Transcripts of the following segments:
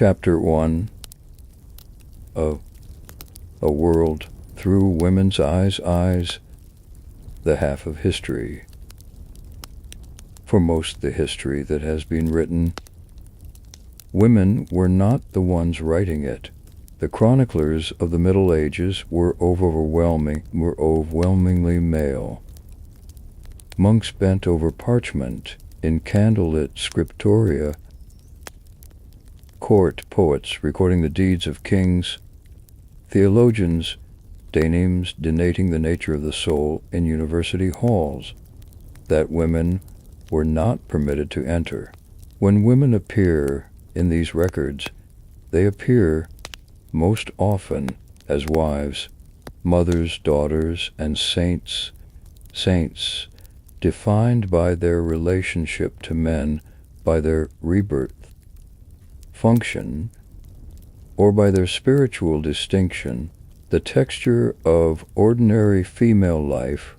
Chapter 1 of A World Through Women's Eyes, the half of history. For most of the history that has been written, women were not the ones writing it. The chroniclers of the Middle Ages were overwhelmingly male. Monks bent over parchment in candlelit scriptoria, court poets recording the deeds of kings, theologians denating the nature of the soul in university halls that women were not permitted to enter. When women appear in these records, they appear most often as wives, mothers, daughters, and saints, defined by their relationship to men, by their rebirth function, or by their spiritual distinction. The texture of ordinary female life,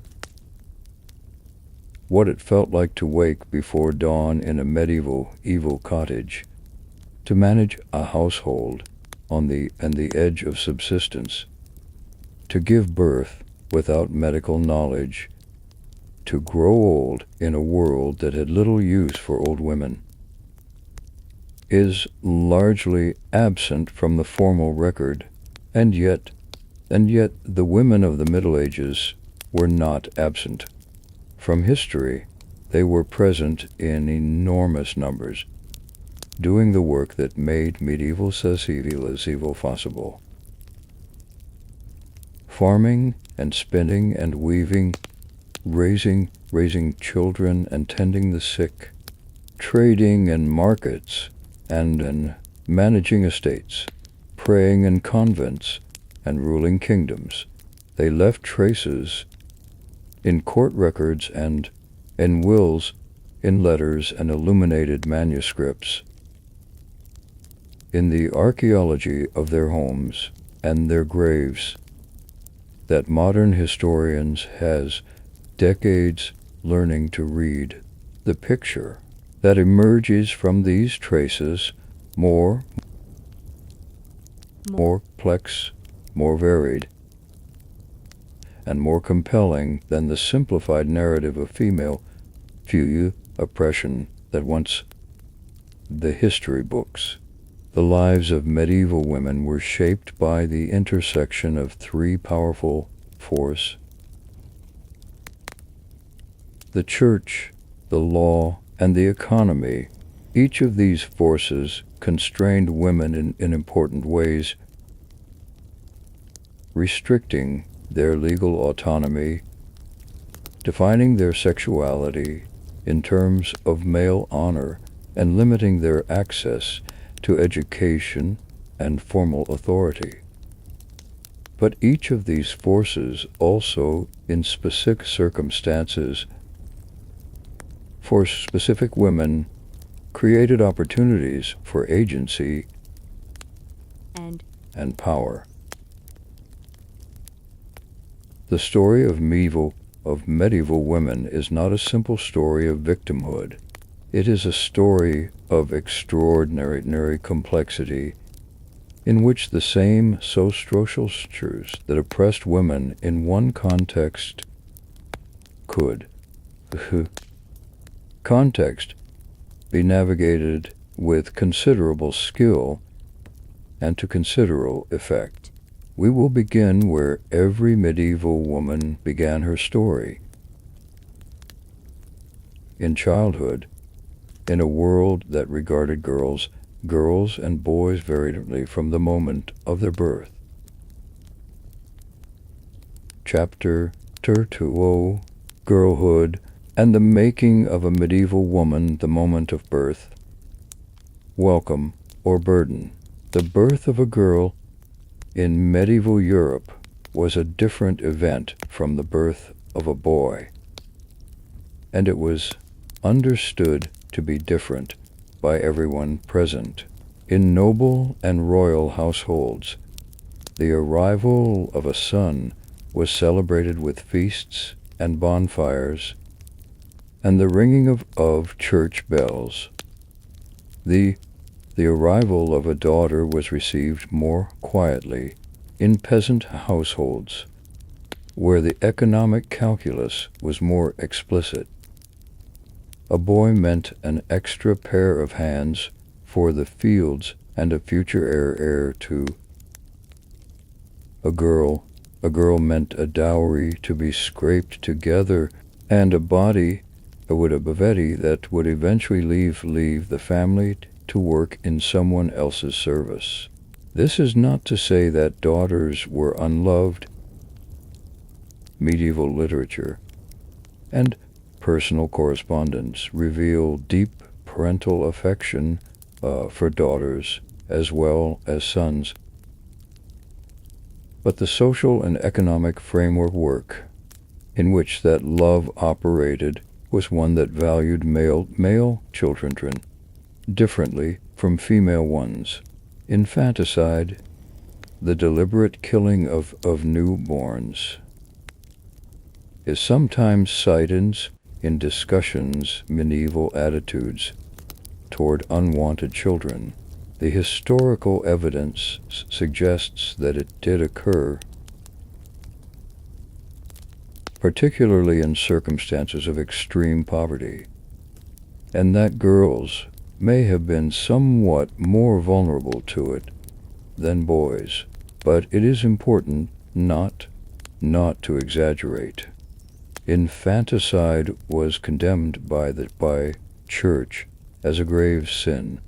what it felt like to wake before dawn in a medieval evil cottage, to manage a household on the edge of subsistence, to give birth without medical knowledge, to grow old in a world that had little use for old women, is largely absent from the formal record. And yet the women of the Middle Ages were not absent from history. They were present in enormous numbers, doing the work that made medieval society possible. Farming and spinning and weaving, raising children and tending the sick, trading in markets and managing estates, praying in convents and ruling kingdoms. They left traces in court records and in wills, in letters and illuminated manuscripts, in the archaeology of their homes and their graves, that modern historians has decades learning to read. The picture that emerges from these traces more complex, more varied, and more compelling than the simplified narrative of female oppression that once the history books. The lives of medieval women were shaped by the intersection of three powerful forces: the church, the law, and the economy. Each of these forces constrained women in important ways, restricting their legal autonomy, defining their sexuality in terms of male honor, and limiting their access to education and formal authority. But each of these forces also, in specific circumstances, for specific women, created opportunities for agency and power. The story of medieval women is not a simple story of victimhood. It is a story of extraordinary complexity, in which the same social structures that oppressed women in one context could be navigated with considerable skill and to considerable effect. We will begin where every medieval woman began her story: in childhood, in a world that regarded girls and boys very differently from the moment of their birth. Chapter 2: Girlhood and the making of a medieval woman, the moment of birth. Welcome or burden. The birth of a girl in medieval Europe was a different event from the birth of a boy, and it was understood to be different by everyone present. In noble and royal households, the arrival of a son was celebrated with feasts and bonfires and the ringing of church bells. The The arrival of a daughter was received more quietly in peasant households, where the economic calculus was more explicit. A boy meant an extra pair of hands for the fields and a future heir to a girl. A girl meant a dowry to be scraped together and a baveti that would eventually leave the family to work in someone else's service. This is not to say that daughters were unloved. Medieval literature and personal correspondence reveal deep parental affection for daughters as well as sons. But the social and economic framework in which that love operated was one that valued male children differently from female ones. Infanticide, the deliberate killing of newborns, is sometimes cited in discussions medieval attitudes toward unwanted children. The historical evidence suggests that it did occur, particularly in circumstances of extreme poverty, and that girls may have been somewhat more vulnerable to it than boys. But it is important not to exaggerate. Infanticide was condemned by church as a grave sin,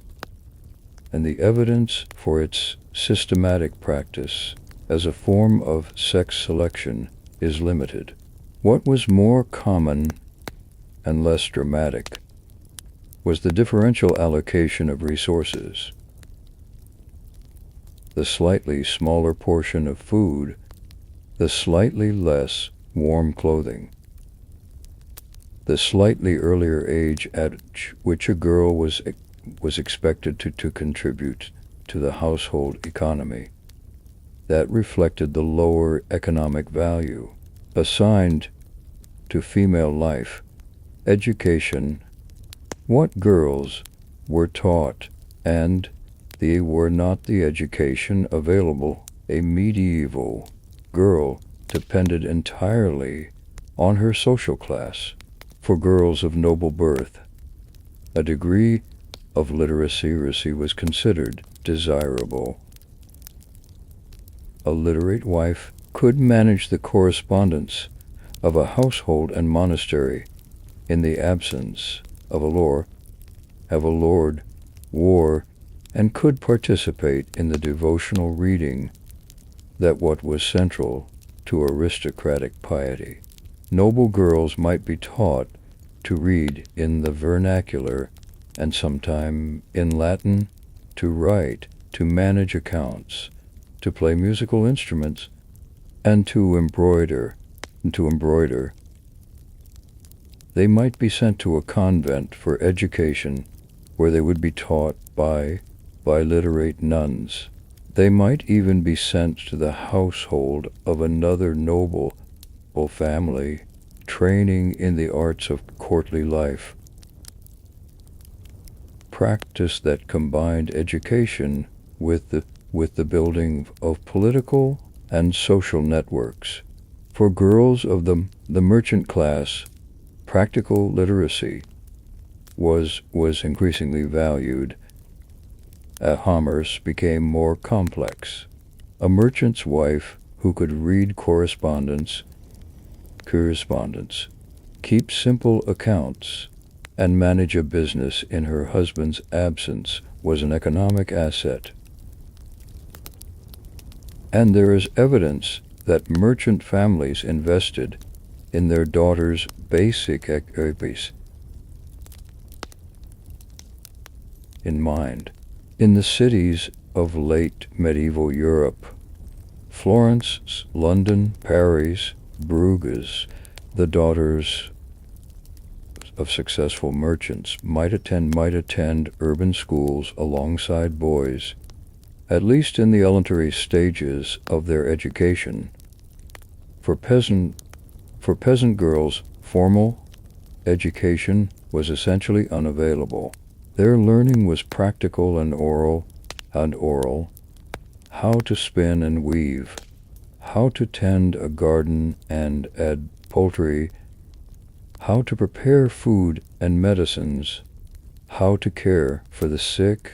and the evidence for its systematic practice as a form of sex selection is limited. What was more common and less dramatic was the differential allocation of resources. The slightly smaller portion of food, the slightly less warm clothing, the slightly earlier age at which a girl was expected to contribute to the household economy. That reflected the lower economic value assigned to female life, education, what girls were taught, and they were not the education available. A medieval girl depended entirely on her social class. For girls of noble birth, a degree of literacy was considered desirable. A literate wife could manage the correspondence of a household and monastery in the absence of a lord, war, and could participate in the devotional reading that what was central to aristocratic piety. Noble girls might be taught to read in the vernacular and sometime in Latin, to write, to manage accounts, to play musical instruments, and to embroider. They might be sent to a convent for education where they would be taught by literate nuns. They might even be sent to the household of another noble family, training in the arts of courtly life. Practice that combined education with the building of political and social networks. For girls of the merchant class, practical literacy was increasingly valued. Commerce became more complex. A merchant's wife who could read correspondence, keep simple accounts, and manage a business in her husband's absence was an economic asset. And there is evidence that merchant families invested in their daughters' basic activities in mind. In the cities of late medieval Europe, Florence, London, Paris, Bruges, the daughters of successful merchants might attend urban schools alongside boys, at least in the elementary stages of their education. For peasant girls, formal education was essentially unavailable. Their learning was practical and oral, how to spin and weave, how to tend a garden and add poultry, how to prepare food and medicines, how to care for the sick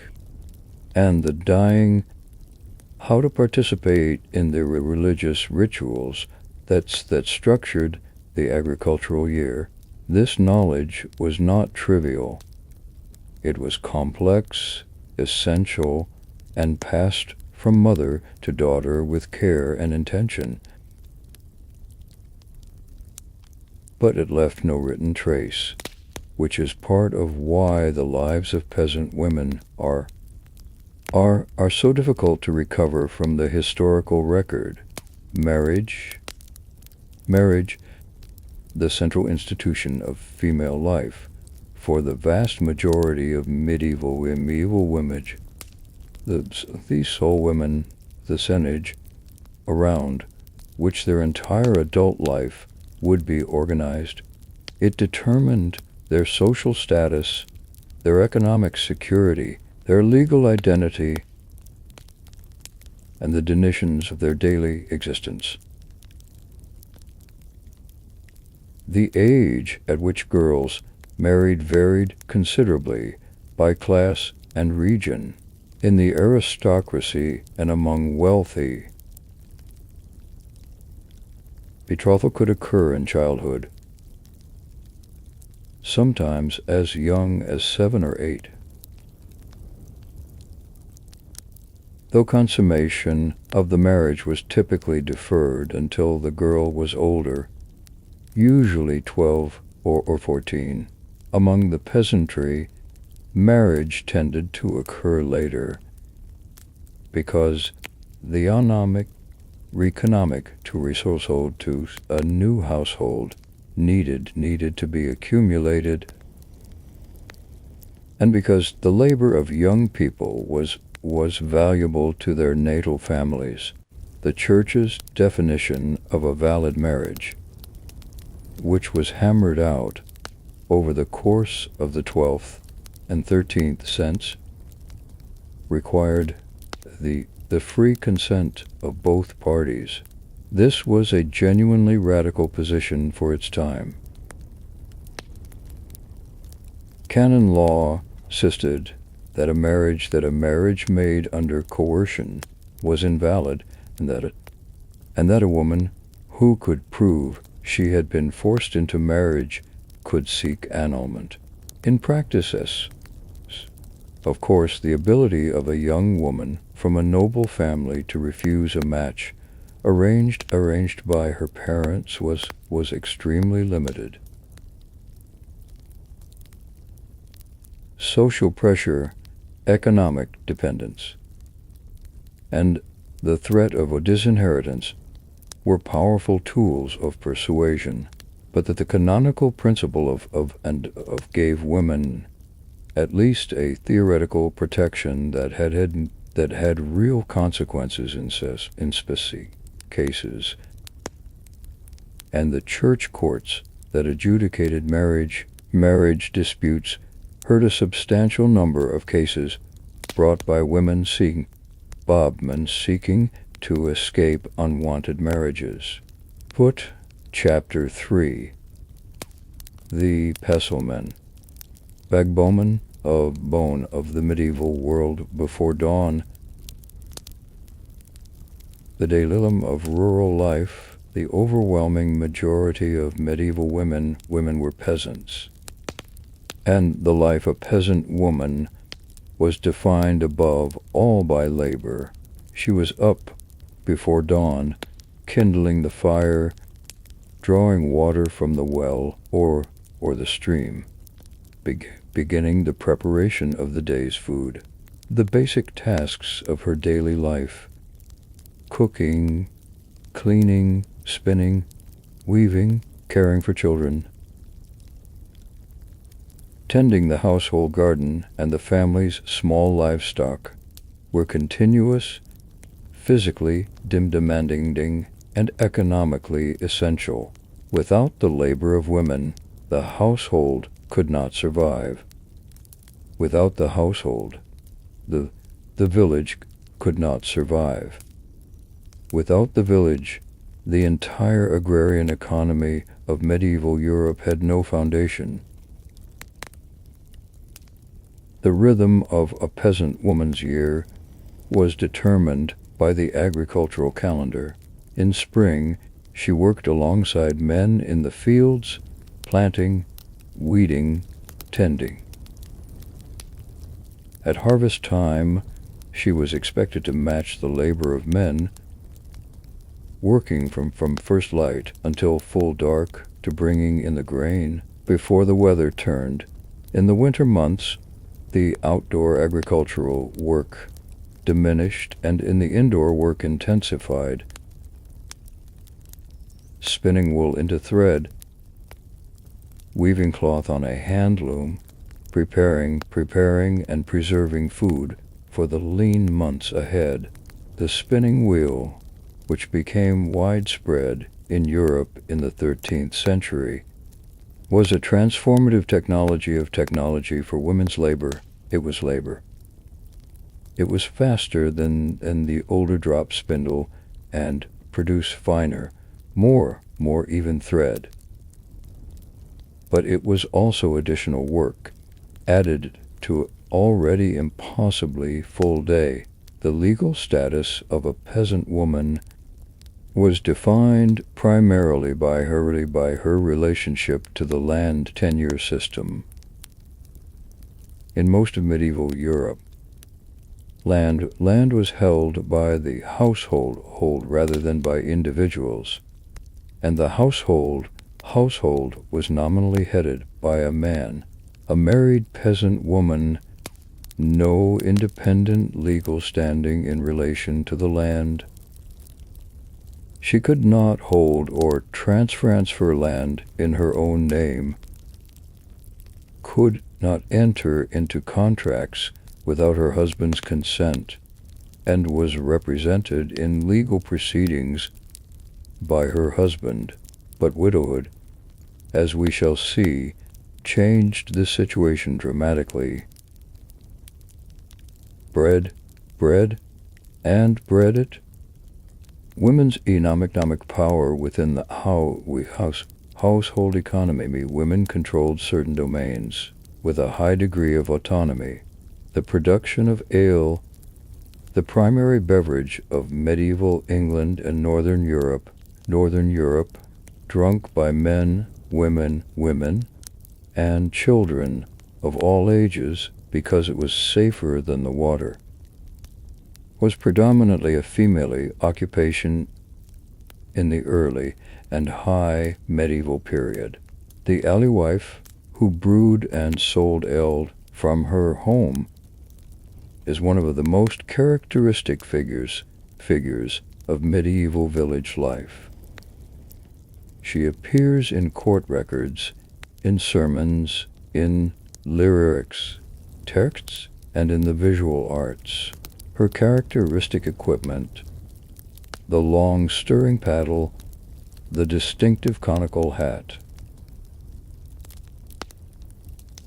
and the dying, how to participate in the religious rituals that structured the agricultural year. This knowledge was not trivial. It was complex, essential, and passed from mother to daughter with care and intention. But it left no written trace, which is part of why the lives of peasant women are so difficult to recover from the historical record. Marriage, the central institution of female life, for the vast majority of medieval women, these sole women, the senage, around which their entire adult life would be organized. It determined their social status, their economic security, their legal identity, and the conditions of their daily existence. The age at which girls married varied considerably by class and region. In the aristocracy and among wealthy, betrothal could occur in childhood, sometimes as young as 7 or 8. Though consummation of the marriage was typically deferred until the girl was older, usually 12 or 14. Among the peasantry, marriage tended to occur later because the economic resource to a new household needed to be accumulated, and because the labor of young people was valuable to their natal families. The Church's definition of a valid marriage, which was hammered out over the course of the 12th and 13th centuries, required the free consent of both parties. This was a genuinely radical position for its time. Canon law insisted that a marriage made under coercion was invalid, and that a woman who could prove she had been forced into marriage could seek annulment. In practice, of course, the ability of a young woman from a noble family to refuse a match arranged by her parents was extremely limited. Social pressure, economic dependence, and the threat of disinheritance were powerful tools of persuasion, but that the canonical principle of gave women at least a theoretical protection that had real consequences in specific cases, and the church courts that adjudicated marriage disputes heard a substantial number of cases brought by women seeking to escape unwanted marriages. Put Chapter 3. The Pesselman, backbone of the medieval world before dawn, the daylilium of rural life. The overwhelming majority of medieval women were peasants, and the life of peasant woman was defined above all by labor. She was up before dawn, kindling the fire, drawing water from the well or the stream, beginning the preparation of the day's food. The basic tasks of her daily life: cooking, cleaning, spinning, weaving, caring for children, tending the household garden and the family's small livestock, were continuous, physically demanding, and economically essential. Without the labor of women, the household could not survive. Without the household, the village could not survive. Without the village, the entire agrarian economy of medieval Europe had no foundation. The rhythm of a peasant woman's year was determined by the agricultural calendar. In spring, she worked alongside men in the fields, planting, weeding, tending. At harvest time, she was expected to match the labor of men, working from first light until full dark to bringing in the grain before the weather turned. In the winter months, the outdoor agricultural work diminished and in the indoor work intensified. Spinning wool into thread, weaving cloth on a hand loom, preparing and preserving food for the lean months ahead. The spinning wheel, which became widespread in Europe in the 13th century, was a transformative technology for women's labor. It was labor. It was faster than the older drop spindle and produced finer, more even thread. But it was also additional work, added to already impossibly full day. The legal status of a peasant woman was defined primarily by her relationship to the land tenure system. In most of medieval Europe, land was held by the household rather than by individuals, and the household was nominally headed by a man. A married peasant woman, no independent legal standing in relation to the land. She could not hold or transfer land in her own name, could not enter into contracts without her husband's consent, and was represented in legal proceedings by her husband. But widowhood, as we shall see, changed the situation dramatically. Bread, and bread it. Women's economic power within the household economy. Women controlled certain domains with a high degree of autonomy. The production of ale, the primary beverage of medieval England and Northern Europe, drunk by men, women, and children of all ages because it was safer than the water, was predominantly a female occupation in the early and high medieval period. The alewife, who brewed and sold ale from her home, is one of the most characteristic figures of medieval village life. She appears in court records, in sermons, in lyrics, texts, and in the visual arts. Her characteristic equipment, the long stirring paddle, the distinctive conical hat,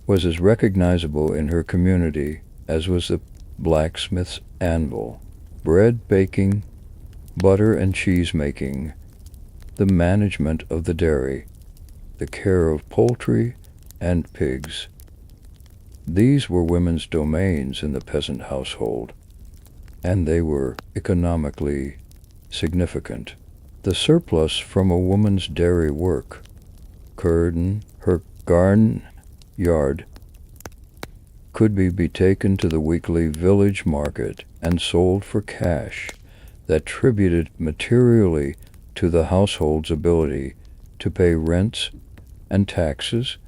was as recognizable in her community as was the blacksmith's anvil. Bread baking, butter and cheese making, the management of the dairy, the care of poultry and pigs. These were women's domains in the peasant household, and they were economically significant. The surplus from a woman's dairy work, curd, her garden yard, could be taken to the weekly village market and sold for cash that tributed materially to the household's ability to pay rents and taxes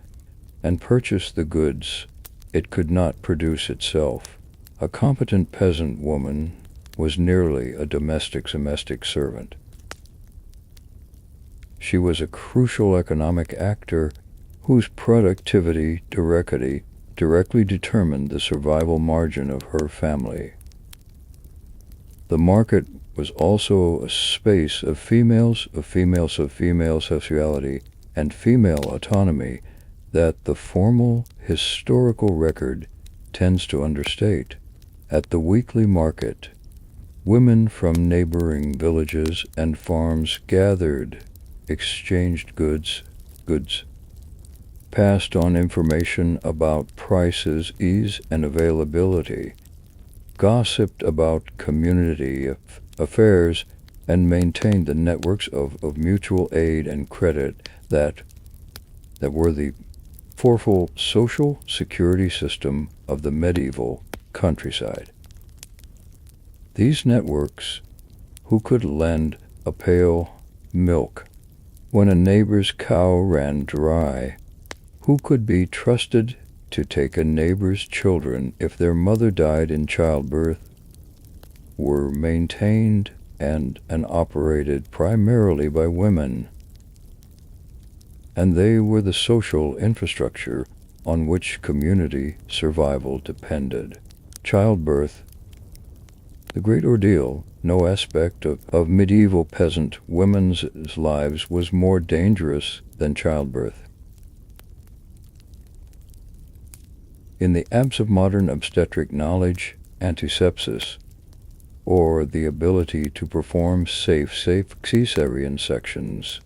and purchase the goods it could not produce itself. A competent peasant woman was nearly a domestic servant. She was a crucial economic actor whose productivity directly determined the survival margin of her family. The market was also a space of female sexuality and female autonomy that the formal historical record tends to understate. At the weekly market, women from neighboring villages and farms gathered, exchanged goods, passed on information about prices, ease, and availability, gossiped about community affairs, and maintained the networks of mutual aid and credit that were the powerful social security system of the medieval countryside. These networks, who could lend a pail milk when a neighbor's cow ran dry, who could be trusted to take a neighbor's children if their mother died in childbirth, were maintained and operated primarily by women, and they were the social infrastructure on which community survival depended. Childbirth, the great ordeal. No aspect of medieval peasant women's lives was more dangerous than childbirth. In the absence of modern obstetric knowledge, antisepsis, or the ability to perform safe cesarean sections,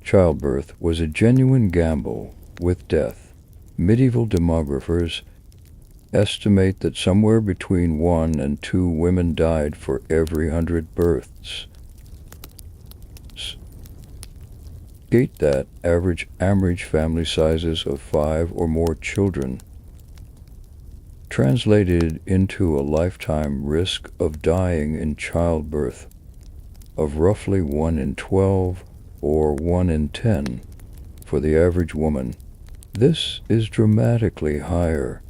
childbirth was a genuine gamble with death. Medieval demographers estimate that somewhere between 1 and 2 women died for every 100 births. Gate that average family sizes of 5 or more children translated into a lifetime risk of dying in childbirth of roughly 1 in 12 or 1 in 10 for the average woman. This is dramatically higher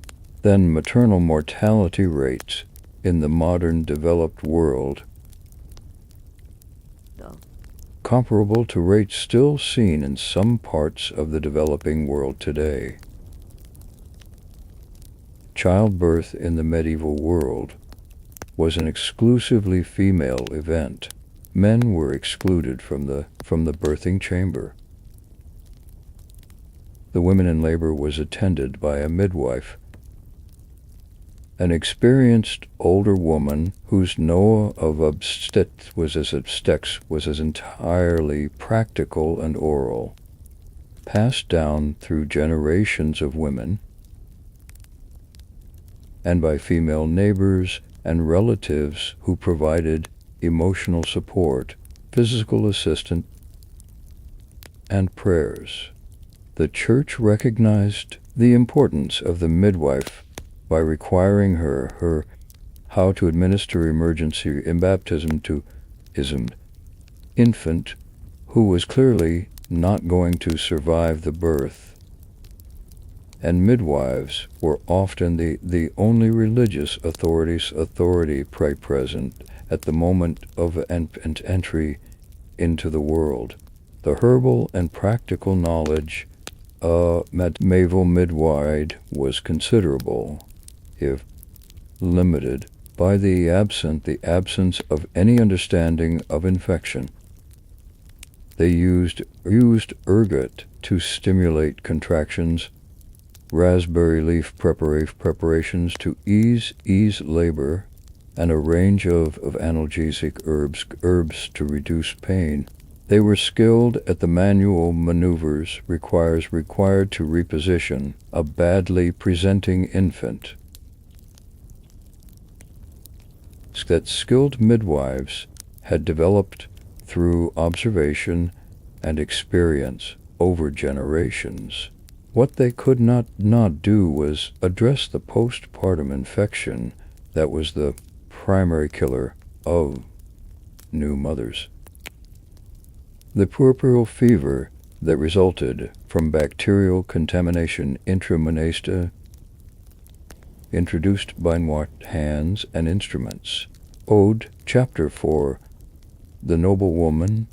than maternal mortality rates in the modern developed world, comparable to rates still seen in some parts of the developing world today. Childbirth in the medieval world was an exclusively female event. Men were excluded from the birthing chamber. The woman in labor was attended by a midwife, an experienced older woman whose knowledge of obstetrics was as entirely practical and oral, passed down through generations of women and by female neighbors and relatives who provided emotional support, physical assistance, and prayers. The Church recognized the importance of the midwife by requiring her how to administer emergency baptism to an infant who was clearly not going to survive the birth. And midwives were often the only religious authority present at the moment of entry into the world. The herbal and practical knowledge of medieval midwife was considerable, if limited, by the absence of any understanding of infection. They used ergot to stimulate contractions, raspberry leaf preparations to ease labor, and a range of analgesic herbs to reduce pain. They were skilled at the manual maneuvers required to reposition a badly presenting infant. That skilled midwives had developed through observation and experience over generations. What they could not do was address the postpartum infection that was the primary killer of new mothers. The puerperal fever that resulted from bacterial contamination intramonasta, introduced by hands and instruments. Ode, Chapter 4, The Noble Woman,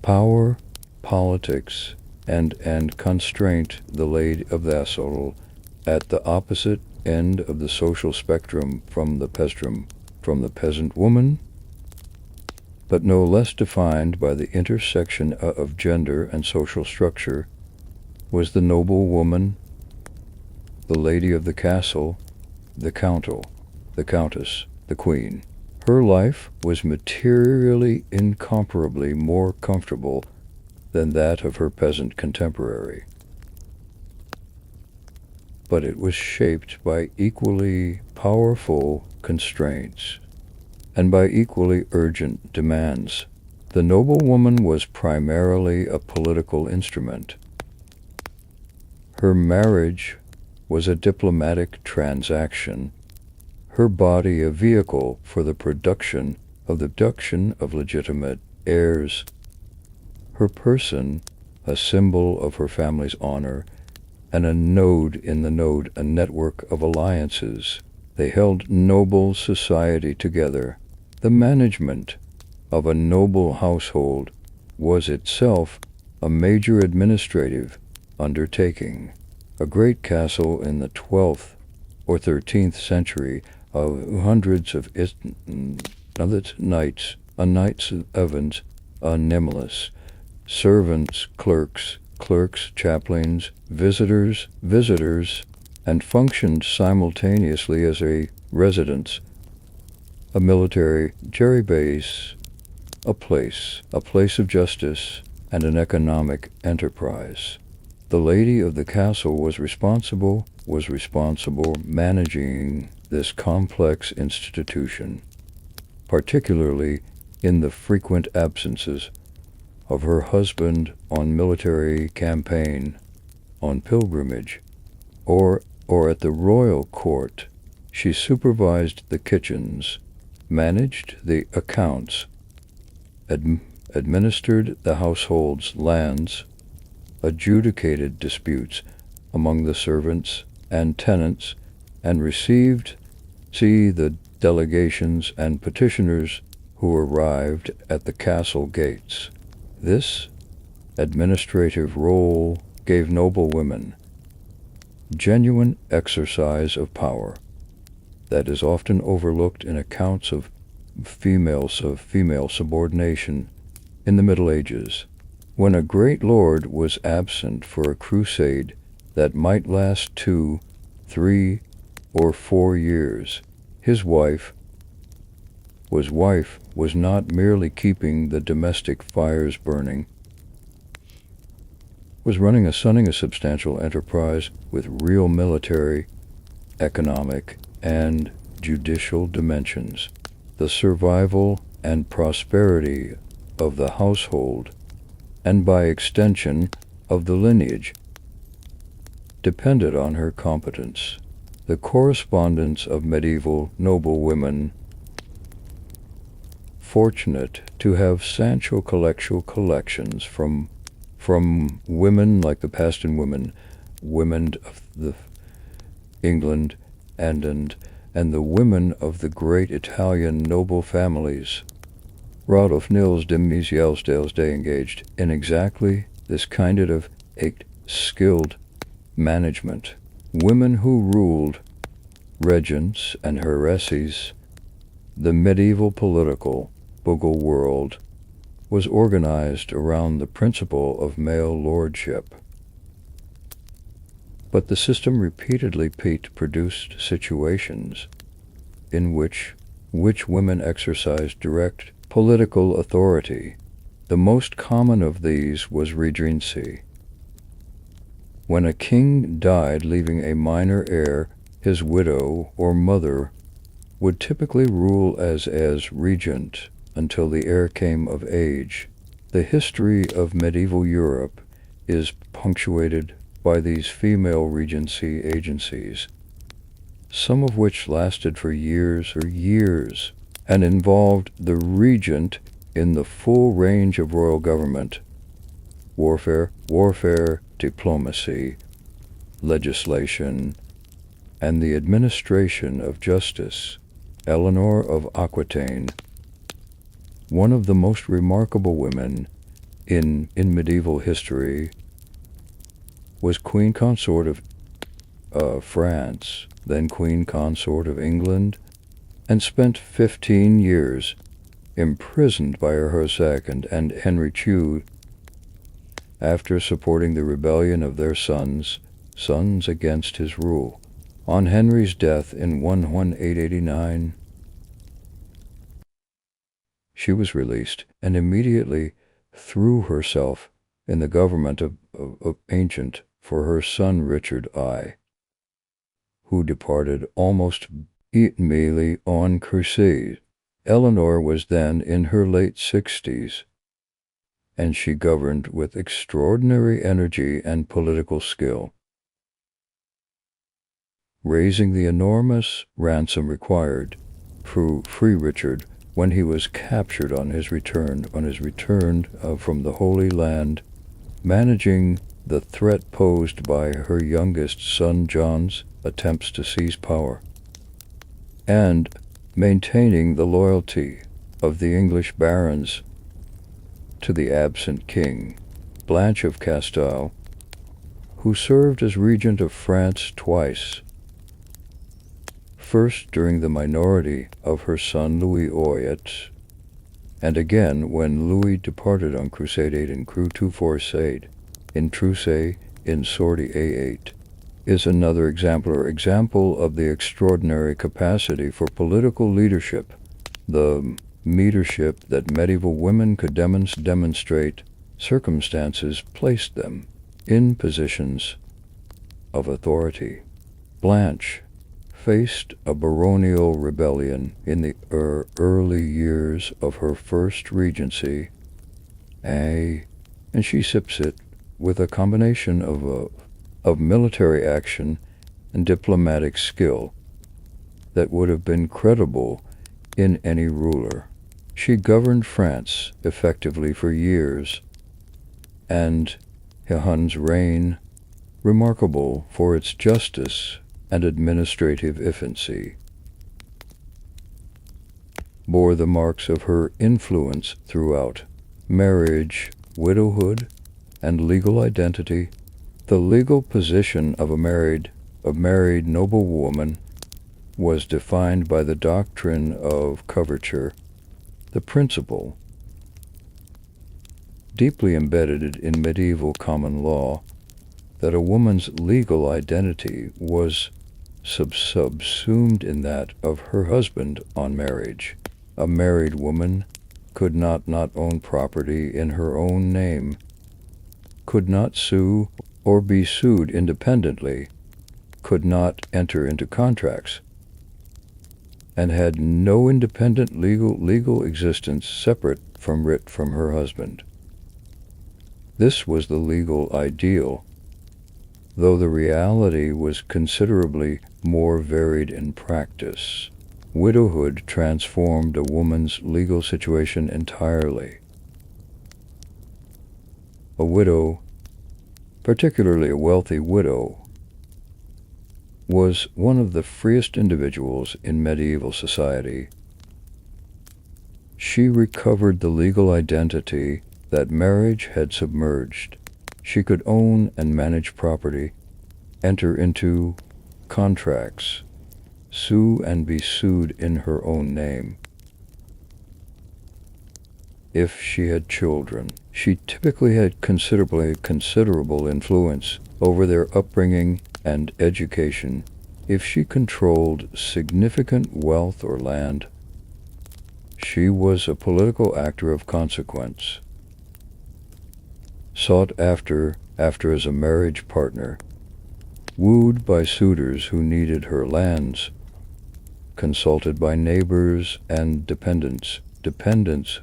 Power, Politics, and Constraint, the Lady of the Soul, at the opposite end of the social spectrum from the peasant woman, but no less defined by the intersection of gender and social structure, was the noble woman, the lady of the castle, the countess, the queen. Her life was materially incomparably more comfortable than that of her peasant contemporary. But it was shaped by equally powerful constraints and by equally urgent demands. The noblewoman was primarily a political instrument. Her marriage was a diplomatic transaction, her body a vehicle for the production of legitimate heirs, her person a symbol of her family's honor, and a node in the node, a network of alliances. They held noble society together. The management of a noble household was itself a major administrative undertaking. A great castle in the 12th or 13th century of hundreds of knights, evans, nemesis, servants, clerks, chaplains, visitors, and functioned simultaneously as a residence, a military jerry base, a place of justice, and an economic enterprise. The lady of the castle was responsible managing this complex institution, particularly in the frequent absences of her husband on military campaign, on pilgrimage, or at the royal court. She supervised the kitchens, managed the accounts, administered the household's lands, adjudicated disputes among the servants and tenants, and received the delegations and petitioners who arrived at the castle gates. This administrative role gave noble women genuine exercise of power that is often overlooked in accounts of female subordination in the Middle Ages. When a great lord was absent for a crusade that might last 2, 3, or 4 years, his wife was not merely keeping the domestic fires burning, was running a substantial enterprise with real military, economic, and judicial dimensions. The survival and prosperity of the household, and by extension of the lineage, depended on her competence. The correspondence of medieval noblewomen, fortunate to have substantial collections from women like the Paston women of England, and the women of the great Italian noble families. Rodolphe Nils de Mizielsdales engaged in exactly this kind of skilled management. Women who ruled, regents and heiresses. The medieval political world was organized around the principle of male lordship. But the system repeatedly produced situations in which women exercised direct political authority. The most common of these was regency. When a king died leaving a minor heir, his widow or mother would typically rule as regent until the heir came of age. The history of medieval Europe is punctuated by these female regency agencies, some of which lasted for years and involved the regent in the full range of royal government: warfare, diplomacy, legislation, and the administration of justice. Eleanor of Aquitaine, one of the most remarkable women in medieval history, was Queen Consort of France, then Queen Consort of England, and spent 15 years imprisoned by her husband and Henry II after supporting the rebellion of their sons, sons against his rule. On Henry's death in 1889, she was released and immediately threw herself in the government of Ancient for her son Richard I, who departed almost immediately on crusade. Eleanor was then in her late 60s, and she governed with extraordinary energy and political skill, raising the enormous ransom required to free Richard when he was captured on his return from the Holy Land, managing the threat posed by her youngest son John's attempts to seize power, and maintaining the loyalty of the English barons to the absent king, Blanche of Castile, who served as regent of France twice, first during the minority of her son Louis Oyet, and again when Louis departed on Crusade in Cru to Forcade, in Truce in Sortie A8, is another example of the extraordinary capacity for political leadership, the leadership that medieval women could demonstrate. Circumstances placed them in positions of authority. Blanche faced a baronial rebellion in the early years of her first regency, and she sips it with a combination of military action and diplomatic skill that would have been credible in any ruler. She governed France effectively for years, and Hunn's reign, remarkable for its justice and administrative efficiency, bore the marks of her influence throughout. Marriage, widowhood, and legal identity. The legal position of a married noblewoman was defined by the doctrine of coverture, the principle deeply embedded in medieval common law that a woman's legal identity was subsumed in that of her husband on marriage. A married woman could not own property in her own name, could not sue or be sued independently, could not enter into contracts, and had no independent legal existence separate from her husband. This was the legal ideal, though the reality was considerably more varied in practice. Widowhood transformed a woman's legal situation entirely. A widow, particularly a wealthy widow, was one of the freest individuals in medieval society. She recovered the legal identity that marriage had submerged. She could own and manage property, enter into contracts, sue and be sued in her own name. If she had children, she typically had considerable influence over their upbringing and education. If she controlled significant wealth or land, she was a political actor of consequence, sought after as a marriage partner, wooed by suitors who needed her lands, consulted by neighbors and dependents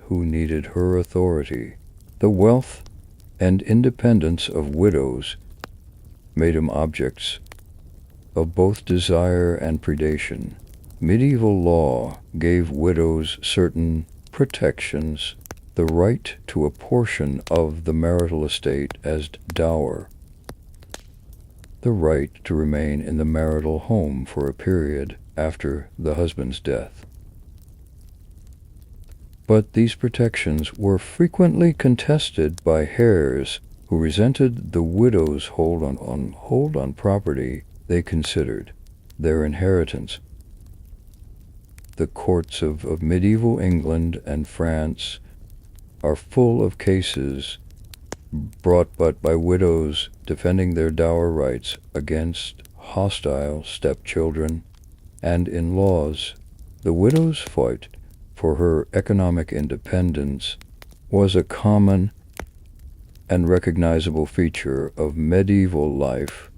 who needed her authority. The wealth and independence of widows made them objects of both desire and predation. Medieval law gave widows certain protections: the right to a portion of the marital estate as dower, the right to remain in the marital home for a period after the husband's death. But these protections were frequently contested by heirs who resented the widow's hold on property they considered their inheritance. The courts of medieval England and France are full of cases brought by widows defending their dower rights against hostile stepchildren and in-laws. The widow's fight for her economic independence was a common and recognizable feature of medieval life,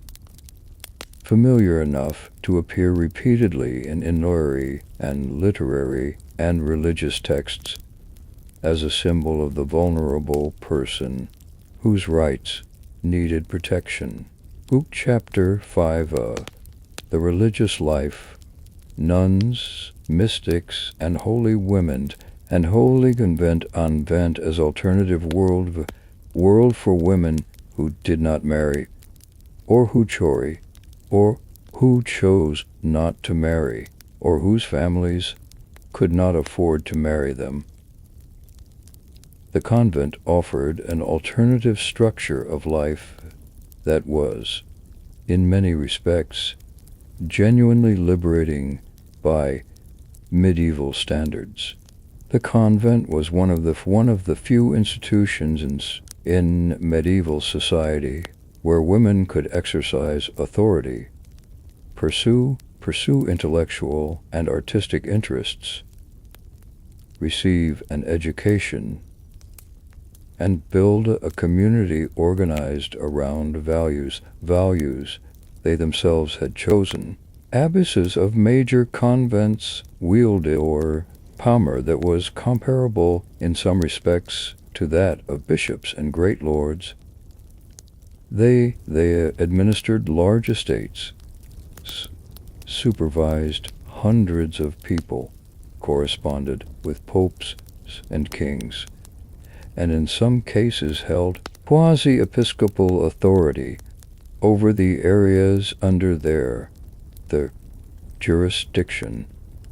familiar enough to appear repeatedly in literary and religious texts as a symbol of the vulnerable person whose rights needed protection. Book Chapter 5 The Religious Life, Nuns, Mystics, and Holy Women, and Holy Convent as alternative world for women who did not marry, or who chose not to marry, or whose families could not afford to marry them. The convent offered an alternative structure of life that was, in many respects, genuinely liberating by medieval standards. The convent was one of the few institutions in medieval society where women could exercise authority, pursue intellectual and artistic interests, receive an education, and build a community organized around values they themselves had chosen. Abbesses of major convents wielded or power that was comparable in some respects to that of bishops and great lords. They administered large estates, supervised hundreds of people, corresponded with popes and kings, and in some cases held quasi-episcopal authority over the areas under their jurisdiction.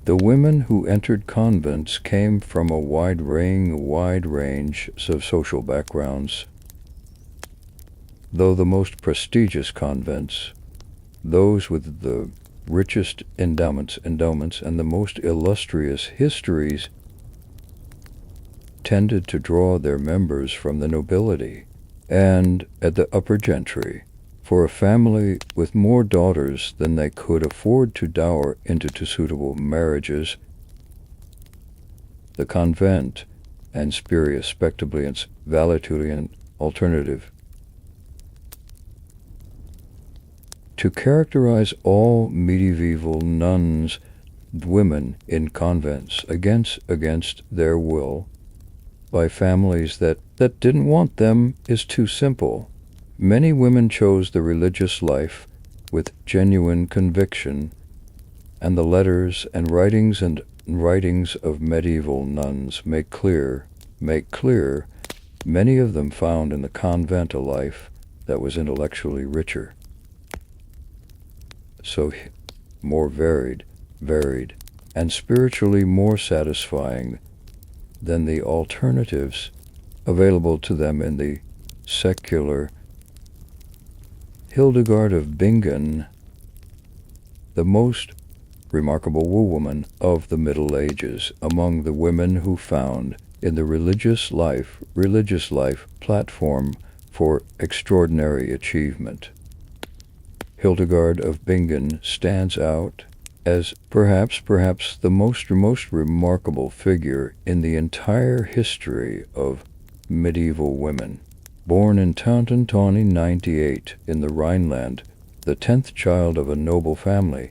The women who entered convents came from a wide range of social backgrounds. Though the most prestigious convents, those with the richest endowments and the most illustrious histories, tended to draw their members from the nobility and at the upper gentry. For a family with more daughters than they could afford to dower into suitable marriages, the convent and spurious spectablians valetudinarian alternative. To characterize all medieval nuns, women in convents against their will, by families that didn't want them, is too simple. Many women chose the religious life with genuine conviction, and the letters and writings of medieval nuns make clear many of them found in the convent a life that was intellectually richer, so more varied, and spiritually more satisfying than the alternatives available to them in the secular. Hildegard of Bingen, the most remarkable woman of the Middle Ages among the women who found in the religious life platform for extraordinary achievement. Hildegard of Bingen stands out as perhaps the most remarkable figure in the entire history of medieval women. Born in Tauntauny 98 in the Rhineland, the 10th child of a noble family,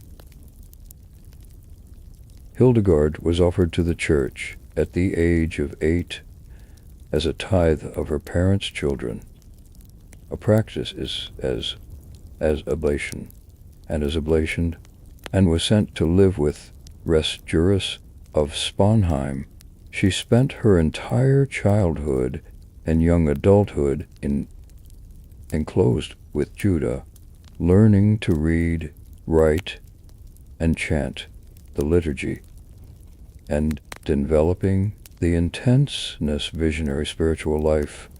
Hildegard was offered to the church at the age of 8 as a tithe of her parents' children. A practice is as oblation, and was sent to live with Juris of Sponheim. She spent her entire childhood and young adulthood enclosed with Judah, learning to read, write, and chant the liturgy, and developing the intenseness visionary spiritual life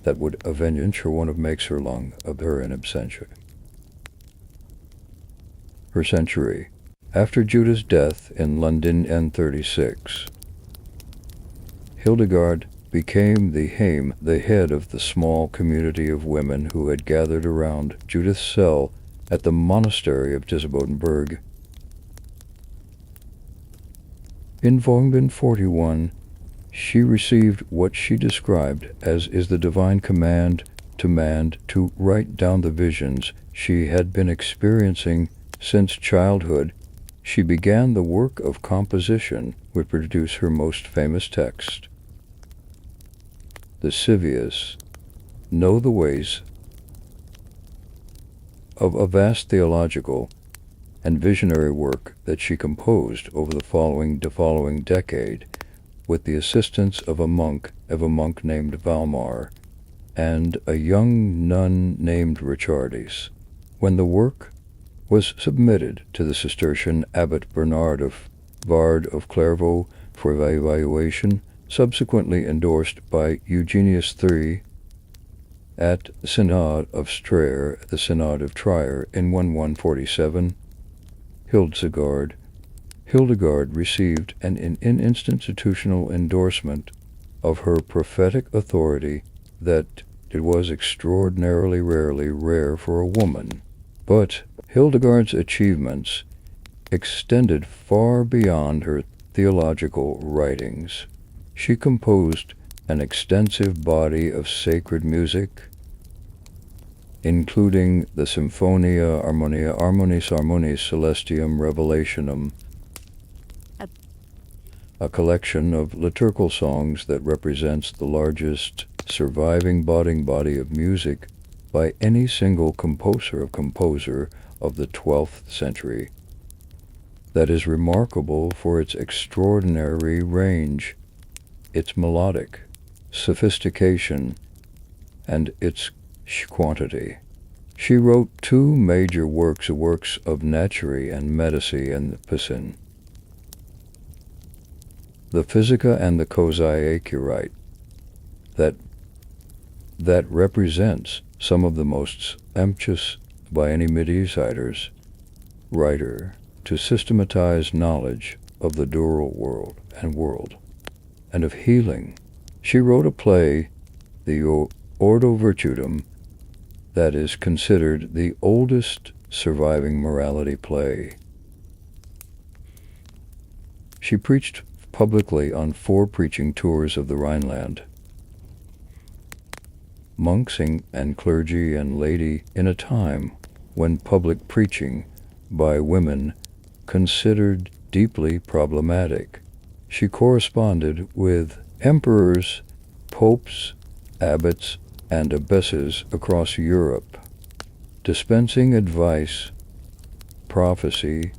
that would avenge her one of makes her long of her in absentia. Her century. After Judah's death in London N36, Hildegard became the head of the small community of women who had gathered around Judith's cell at the monastery of Disibodenberg. In Volume 41, she received what she described as is the divine command to man to write down the visions she had been experiencing since childhood. She began the work of composition which produced her most famous text. The Civias know the ways of a vast theological and visionary work that she composed over the following decade with the assistance of a monk named Valmar and a young nun named Richardis. When the work was submitted to the Cistercian Abbot Bernard of Vard of Clairvaux for evaluation, subsequently endorsed by Eugenius III at Synod of Strayer, the Synod of Trier in 1147, Hildegard received an institutional endorsement of her prophetic authority that it was extraordinarily rare for a woman. But Hildegard's achievements extended far beyond her theological writings. She composed an extensive body of sacred music, including the Symphonia Harmonis Celestium Revelationum, a collection of liturgical songs that represents the largest surviving body of music by any single composer of the 12th century. That is remarkable for its extraordinary range, its melodic sophistication, and its quantity. She wrote two major works of Naturi and Medici and Piscin, the Physica and the Causae Curite, that represents some of the most ambitious by any Medici writer to systematize knowledge of the dual world and of healing. She wrote a play, the Ordo Virtutum, that is considered the oldest surviving morality play. She preached publicly on 4 preaching tours of the Rhineland. Monks and clergy and laity in a time when public preaching by women considered deeply problematic. She corresponded with emperors, popes, abbots, and abbesses across Europe, dispensing advice, prophecy,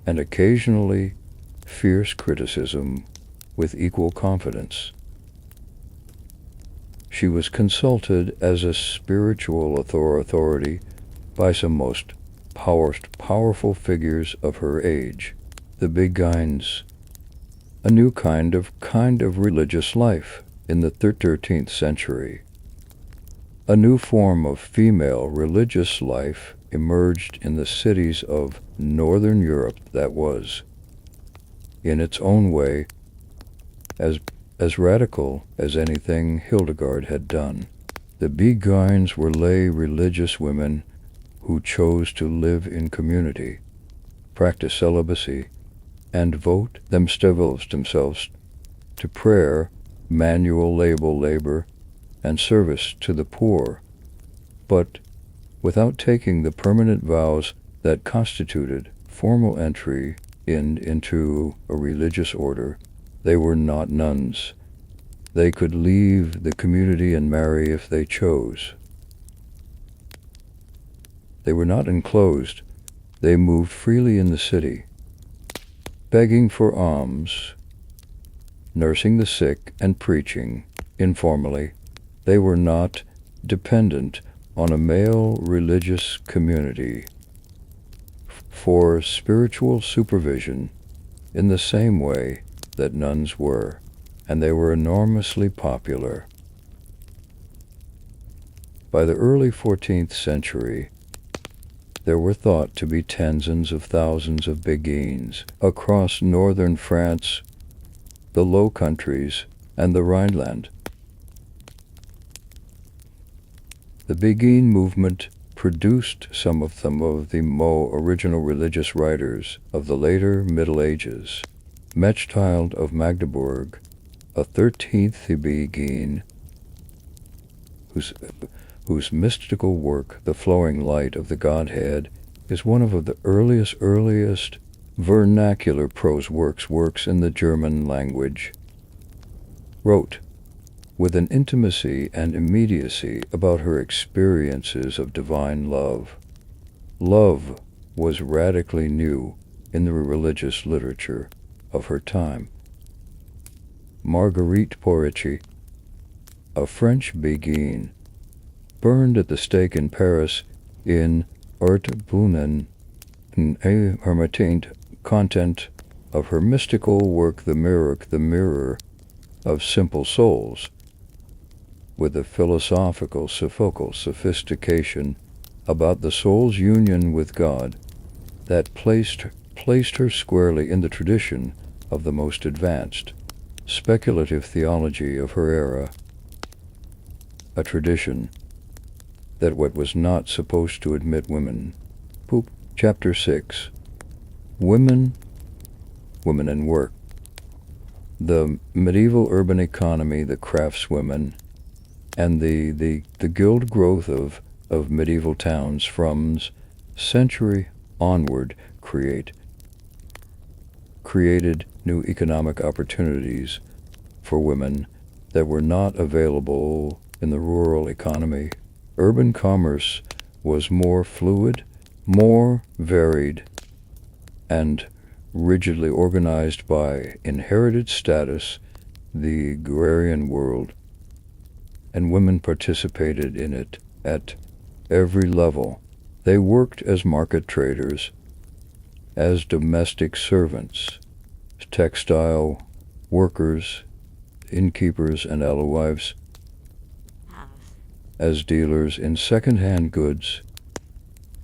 and occasionally fierce criticism with equal confidence. She was consulted as a spiritual authority by some most powerful figures of her age. The Beguines, a new kind of religious life in the 13th century. A new form of female religious life emerged in the cities of Northern Europe that was, in its own way, as radical as anything Hildegard had done. The Beguines were lay religious women who chose to live in community, practice celibacy, and devote themselves to prayer, manual labor, and service to the poor, but without taking the permanent vows that constituted formal entry into a religious order. They were not nuns. They could leave the community and marry if they chose. They were not enclosed. They moved freely in the city, begging for alms, nursing the sick, and preaching informally. They were not dependent on a male religious community for spiritual supervision in the same way that nuns were, and they were enormously popular. By the early 14th century, there were thought to be tens of thousands of Beguines across northern France, the Low Countries, and the Rhineland. The Beguine movement produced some of the more original religious writers of the later Middle Ages. Mechthild of Magdeburg, a 13th Beguine, whose mystical work, The Flowing Light of the Godhead, is one of the earliest vernacular prose works in the German language, wrote with an intimacy and immediacy about her experiences of divine love. Love was radically new in the religious literature of her time. Marguerite Porretti, a French Beguine, burned at the stake in Paris in Erdbrunnen, a hermitained content of her mystical work The Mirror of Simple Souls, with a philosophical sophistication about the soul's union with God that placed her squarely in the tradition of the most advanced speculative theology of her era, a tradition that what was not supposed to admit women. Chapter 6. Women and Work. The medieval urban economy, the craftswomen, and the guild growth of medieval towns from century onward created new economic opportunities for women that were not available in the rural economy. Urban commerce was more fluid, more varied, and rigidly organized by inherited status, the agrarian world, and women participated in it at every level. They worked as market traders, as domestic servants, textile workers, innkeepers and alewives, as dealers in second-hand goods,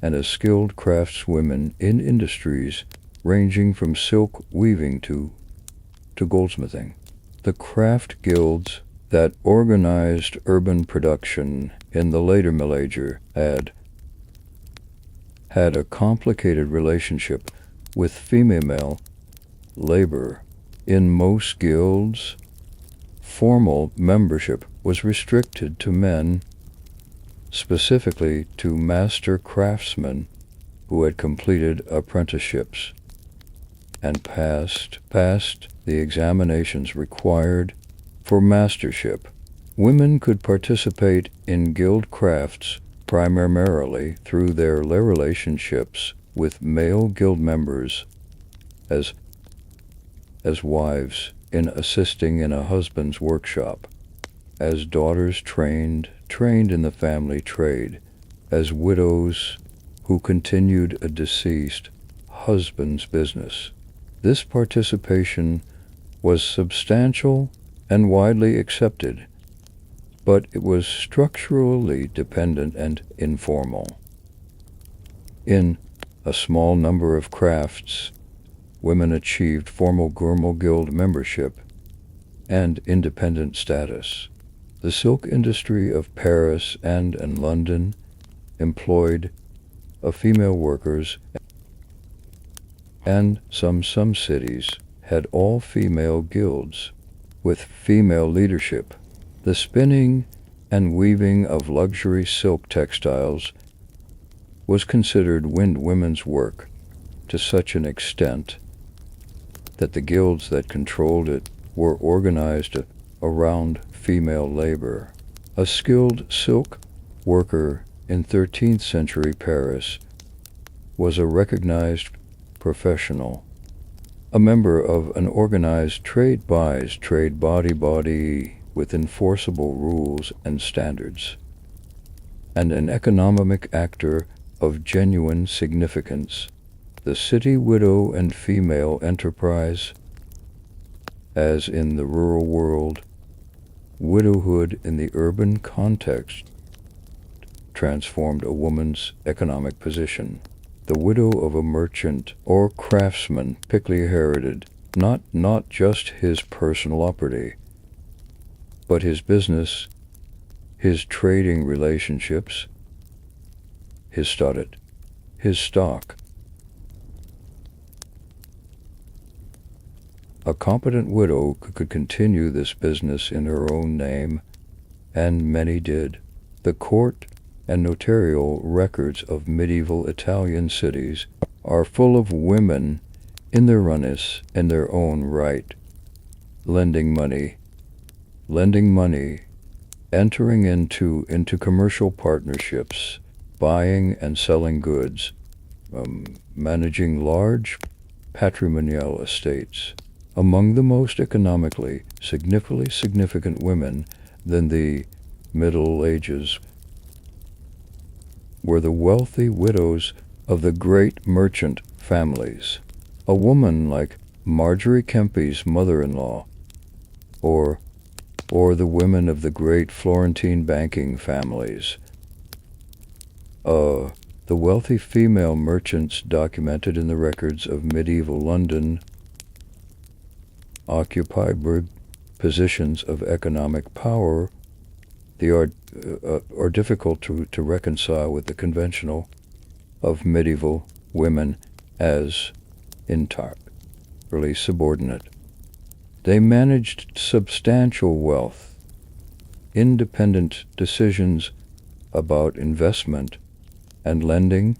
and as skilled craftswomen in industries ranging from silk weaving to goldsmithing. The craft guilds that organized urban production in the later Middle Ages had a complicated relationship with female labor. In most guilds, formal membership was restricted to men, specifically to master craftsmen who had completed apprenticeships and passed the examinations required for mastership. Women could participate in guild crafts primarily through their relationships with male guild members as wives in assisting in a husband's workshop, as daughters trained in the family trade, as widows who continued a deceased husband's business. This participation was substantial and widely accepted, but it was structurally dependent and informal. In a small number of crafts, women achieved formal guild membership and independent status. The silk industry of Paris and London employed female workers, and some cities had all-female guilds with female leadership. The spinning and weaving of luxury silk textiles was considered women's work to such an extent that the guilds that controlled it were organized around female labor. A skilled silk worker in 13th century Paris was a recognized professional, a member of an organized trade body with enforceable rules and standards, and an economic actor of genuine significance. The city widow and female enterprise. As in the rural world, widowhood in the urban context transformed a woman's economic position. The widow of a merchant or craftsman typically inherited not just his personal property, but his business his trading relationships, his studded, his stock. A competent widow could continue this business in her own name, and many did. The court and notarial records of medieval Italian cities are full of women in their own right, lending money, entering into commercial partnerships, buying and selling goods, managing large patrimonial estates. Among the most economically significant women than the Middle Ages were the wealthy widows of the great merchant families. A woman like Marjorie Kempe's mother-in-law, or the women of the great Florentine banking families. The wealthy female merchants documented in the records of medieval London occupied positions of economic power. They are difficult to reconcile with the conventional of medieval women as entirely subordinate. They managed substantial wealth, independent decisions about investment and lending,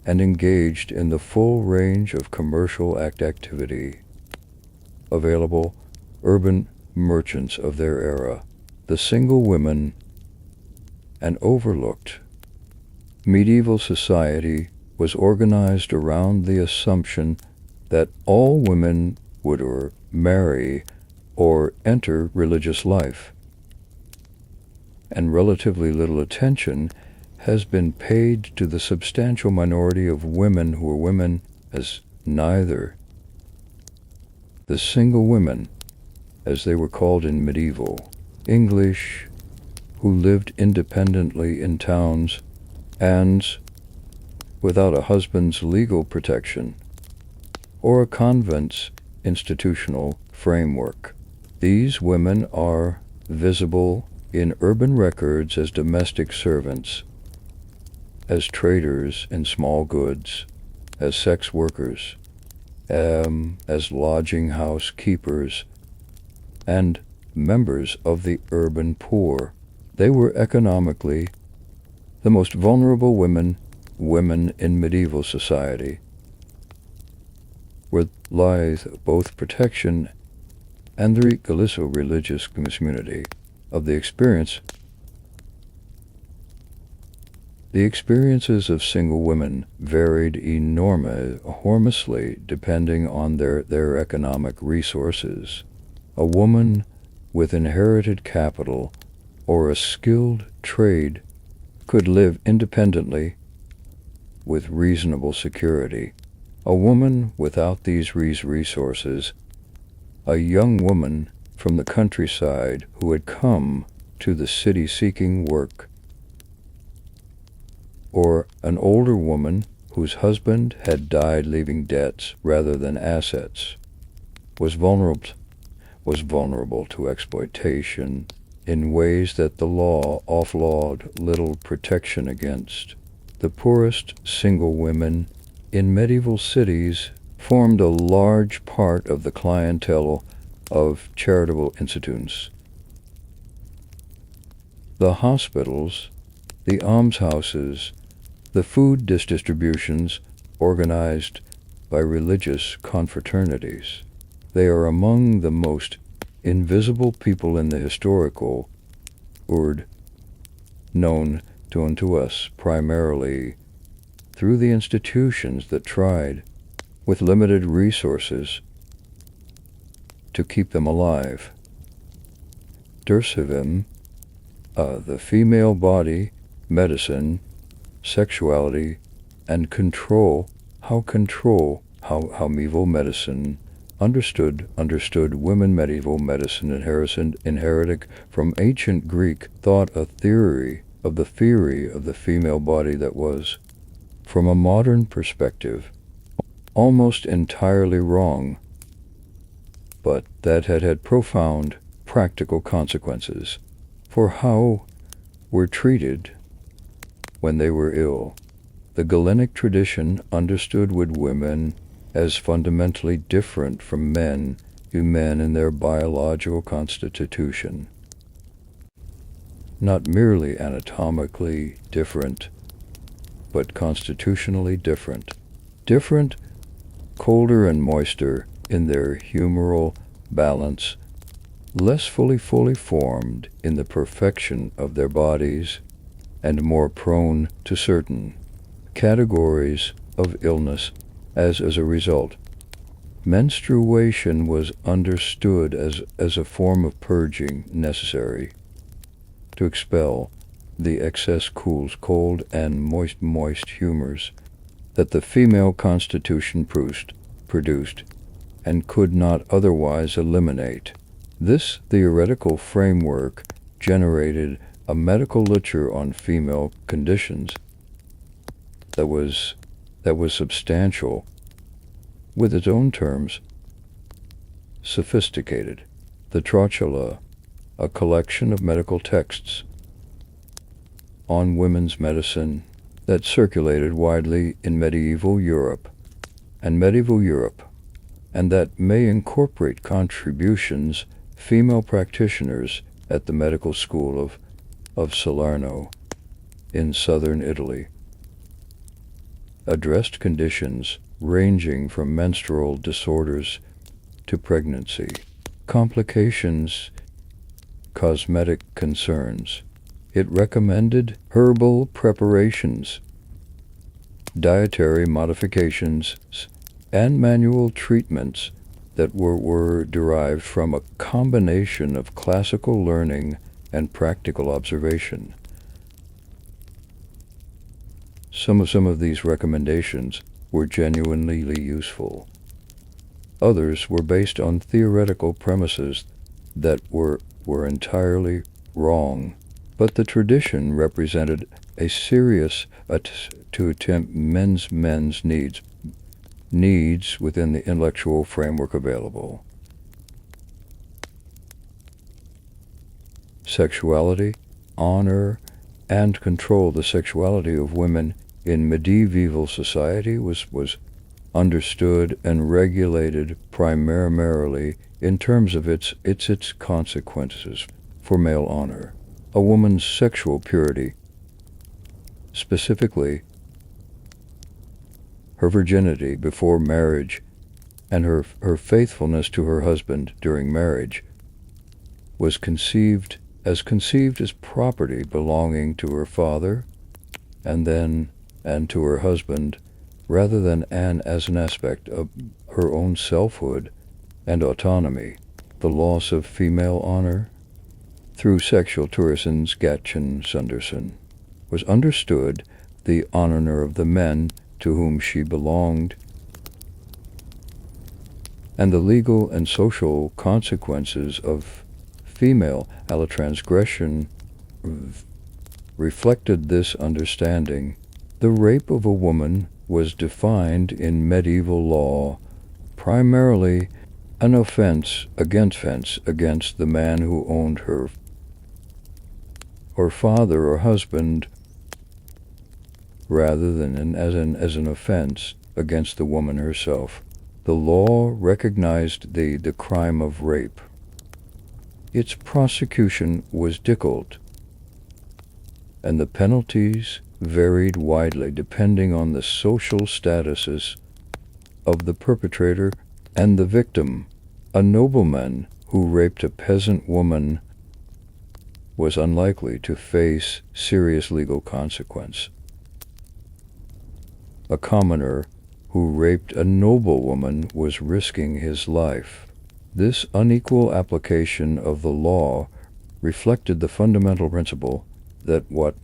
and engaged in the full range of commercial activity available urban merchants of their era. The single women, an overlooked medieval society, was organized around the assumption that all women would marry or enter religious life, and relatively little attention has been paid to the substantial minority of women who were women as neither. The single women, as they were called in medieval English, who lived independently in towns and without a husband's legal protection or a convent's institutional framework. These women are visible in urban records as domestic servants, as traders in small goods, as sex workers, as lodging house keepers, and members of the urban poor. They were economically the most vulnerable women in medieval society, where lies both protection and the religious community of the experience. The experiences of single women varied enormously depending on their economic resources. A woman with inherited capital or a skilled trade could live independently with reasonable security. A woman without these resources, a young woman from the countryside who had come to the city seeking work, or an older woman whose husband had died leaving debts rather than assets, was vulnerable to exploitation in ways that the law outlawed little protection against. The poorest single women in medieval cities formed a large part of the clientele of charitable institutions. The hospitals, the almshouses, the food distributions organized by religious confraternities. They are among the most invisible people in the historical world, known to us primarily through the institutions that tried, with limited resources, to keep them alive. Dursivim, the female body, medicine, sexuality, and control, how medieval medicine understood women. Medieval medicine inherited from ancient Greek thought a theory of the female body that was, from a modern perspective, almost entirely wrong, but that had profound practical consequences for how were treated when they were ill. The Galenic tradition understood women as fundamentally different from men in their biological constitution. Not merely anatomically different, but constitutionally different. Different, colder and moister in their humoral balance, less fully formed in the perfection of their bodies, and more prone to certain categories of illness as a result. Menstruation was understood as a form of purging necessary to expel the excess cold and moist humors that the female constitution produced and could not otherwise eliminate. This theoretical framework generated a medical literature on female conditions that was substantial, with its own terms, sophisticated. The Trocula, a collection of medical texts on women's medicine that circulated widely in medieval Europe, and that may incorporate contributions female practitioners at the medical school of Salerno in southern Italy, addressed conditions ranging from menstrual disorders to pregnancy, complications, cosmetic concerns. It recommended herbal preparations, dietary modifications, and manual treatments that were derived from a combination of classical learning and practical observation. Some of these recommendations were genuinely useful. Others were based on theoretical premises that were entirely wrong, but the tradition represented a serious to attempt men's needs within the intellectual framework available. Sexuality, honor, and control. The sexuality of women in medieval society was understood and regulated primarily in terms of its consequences for male honor. A woman's sexual purity, specifically her virginity before marriage and her faithfulness to her husband during marriage, was conceived as property belonging to her father and to her husband, rather than as an aspect of her own selfhood and autonomy. The loss of female honor through sexual tourism, Gatchen Sunderson, was understood the honor of the men to whom she belonged, and the legal and social consequences of female transgression reflected this understanding. The rape of a woman was defined in medieval law primarily an offense against the man who owned her, or father or husband, rather than as an offense against the woman herself. The law recognized the crime of rape. Its prosecution was difficult, and the penalties varied widely depending on the social statuses of the perpetrator and the victim. A nobleman who raped a peasant woman was unlikely to face serious legal consequence. A commoner who raped a noblewoman was risking his life. This unequal application of the law reflected the fundamental principle that what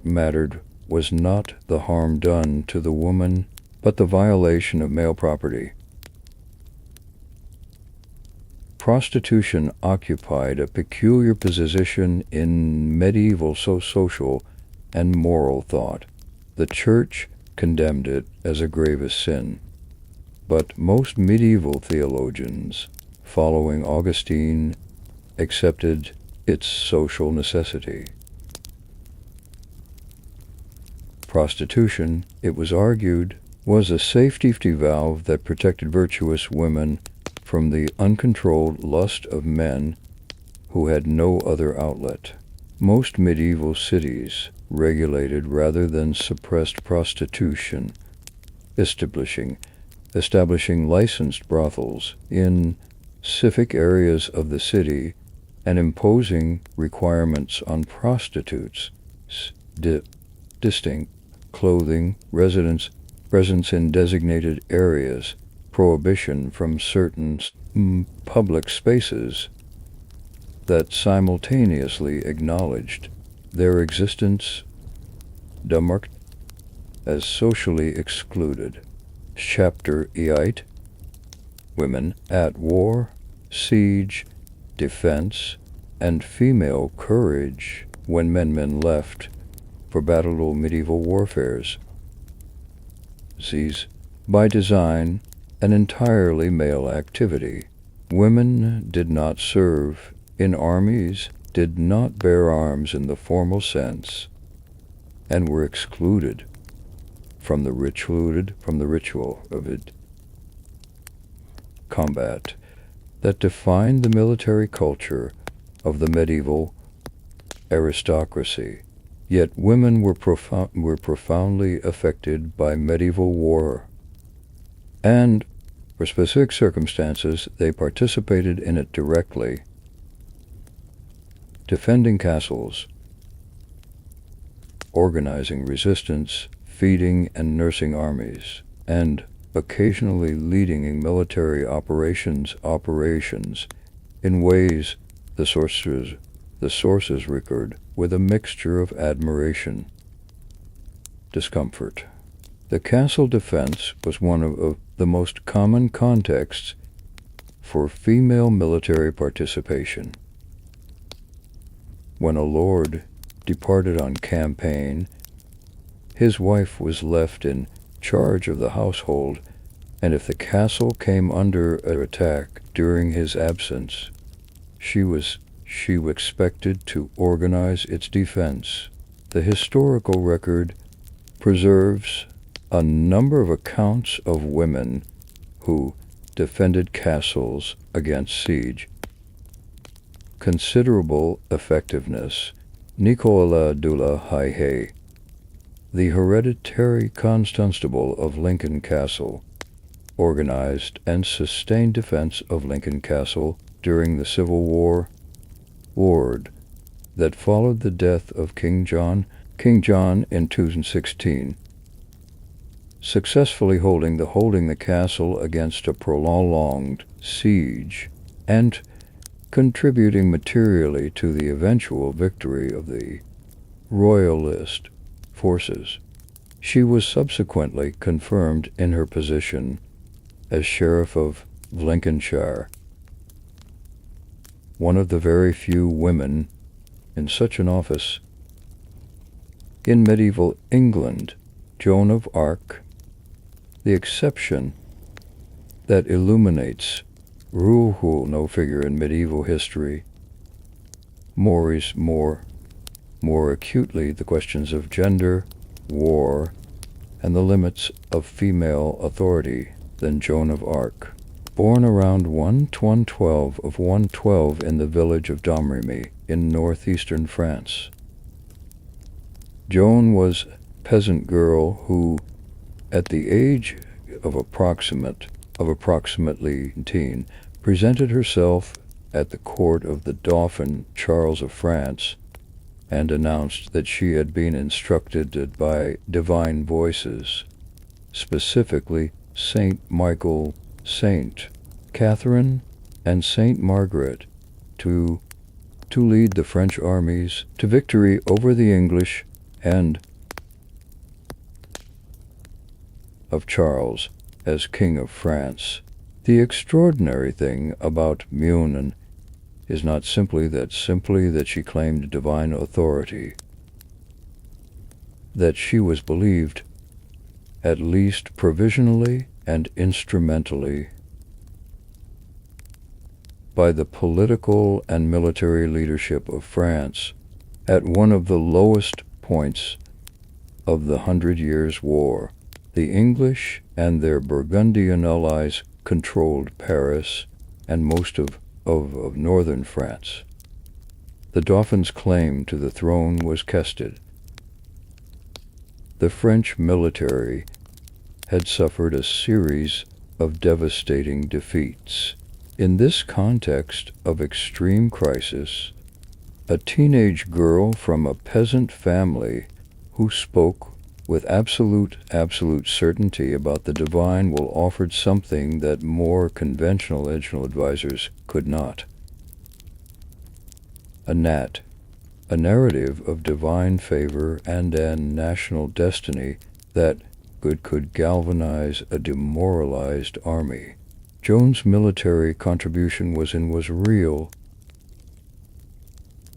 mattered was not the harm done to the woman, but the violation of male property. Prostitution occupied a peculiar position in medieval social and moral thought. The Church condemned it as a grievous sin, but most medieval theologians, following Augustine accepted its social necessity. Prostitution, it was argued, was a safety valve that protected virtuous women from the uncontrolled lust of men who had no other outlet. Most medieval cities regulated rather than suppressed prostitution, establishing licensed brothels in specific areas of the city and imposing requirements on prostitutes, distinct clothing, presence in designated areas, prohibition from certain public spaces that simultaneously acknowledged their existence demarked as socially excluded. Chapter 8: Women at War, Siege, Defense, and Female Courage when men left for battle medieval warfares. These, by design, an entirely male activity. Women did not serve in armies, did not bear arms in the formal sense, and were excluded from the ritual of combat that defined the military culture of the medieval aristocracy. Yet women were profoundly affected by medieval war, and for specific circumstances they participated in it directly, defending castles, organizing resistance, feeding and nursing armies, and occasionally leading in military operations in ways the sources record with a mixture of admiration, discomfort. The castle defense was one of the most common contexts for female military participation. When a lord departed on campaign, his wife was left in charge of the household, and if the castle came under attack during his absence, she was expected to organize its defense. The historical record preserves a number of accounts of women who defended castles against siege. Considerable effectiveness. Nicola de la Haye, the hereditary constable of Lincoln Castle, organized and sustained defense of Lincoln Castle during the Civil War that followed the death of King John in 2016, successfully holding the castle against a prolonged siege and contributing materially to the eventual victory of the Royalist forces. She was subsequently confirmed in her position as Sheriff of Lincolnshire, one of the very few women in such an office. In medieval England, Joan of Arc, the exception that illuminates no figure in medieval history, more acutely the questions of gender, war, and the limits of female authority than Joan of Arc. Born around 112 in the village of Domremy in northeastern France, Joan was a peasant girl who, at the age of approximately 18, presented herself at the court of the Dauphin Charles of France and announced that she had been instructed by divine voices, specifically Saint Michael, Saint Catherine, and Saint Margaret, to lead the French armies to victory over the English and of Charles as King of France. The extraordinary thing about Munin is not simply that she claimed divine authority, that she was believed, at least provisionally and instrumentally, by the political and military leadership of France at one of the lowest points of the 100 Years' War. The English and their Burgundian allies controlled Paris and most of northern France. The Dauphin's claim to the throne was tested. The French military had suffered a series of devastating defeats. In this context of extreme crisis, a teenage girl from a peasant family who spoke with absolute certainty about the divine will offered something that more conventional advisors could not. A narrative of divine favor and an national destiny that could galvanize a demoralized army. Joan's military contribution was real.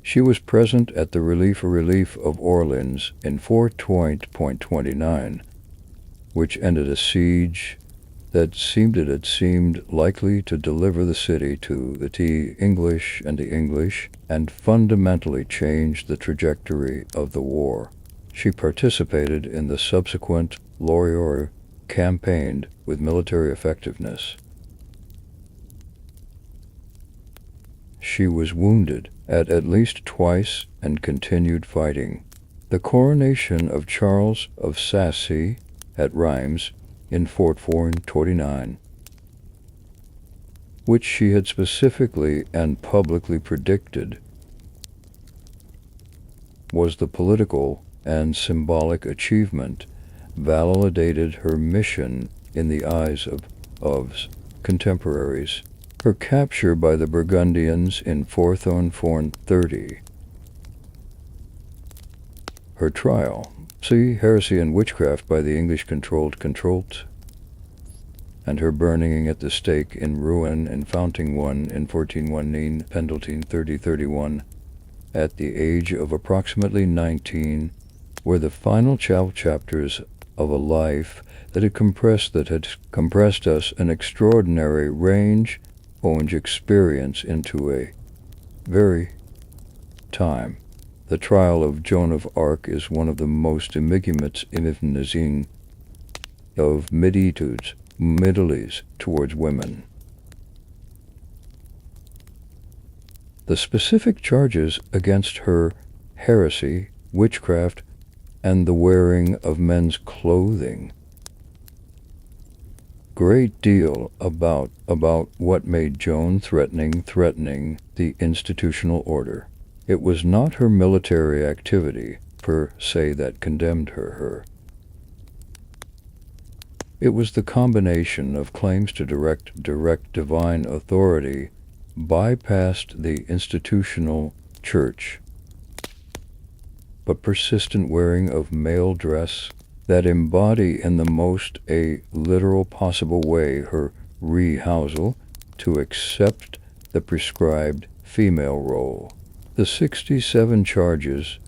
She was present at the relief of Orleans in 429, which ended a siege that seemed likely to deliver the city to the English and fundamentally change the trajectory of the war. She participated in the subsequent Loire campaign with military effectiveness. She was wounded at least twice and continued fighting. The coronation of Charles of Sassy at Reims in 429, which she had specifically and publicly predicted, was the political and symbolic achievement, validated her mission in the eyes of contemporaries. Her capture by the Burgundians in 430. Her trial, heresy and witchcraft by the English controlled, and her burning at the stake in Rouen and Fountain in 1419, Pendleton 3031, at the age of approximately 19, were the final chapters of a life that had compressed us an extraordinary range experience into a very time. The trial of Joan of Arc is one of the most imaginating of Middle towards women. The specific charges against her: heresy, witchcraft, and the wearing of men's clothing. Great deal about what made Joan threatening the institutional order. It was not her military activity per se that condemned her. It was the combination of claims to direct divine authority bypassed the institutional church, but persistent wearing of male dress that embody in the most literal possible way her rehousal to accept the prescribed female role. The 67 charges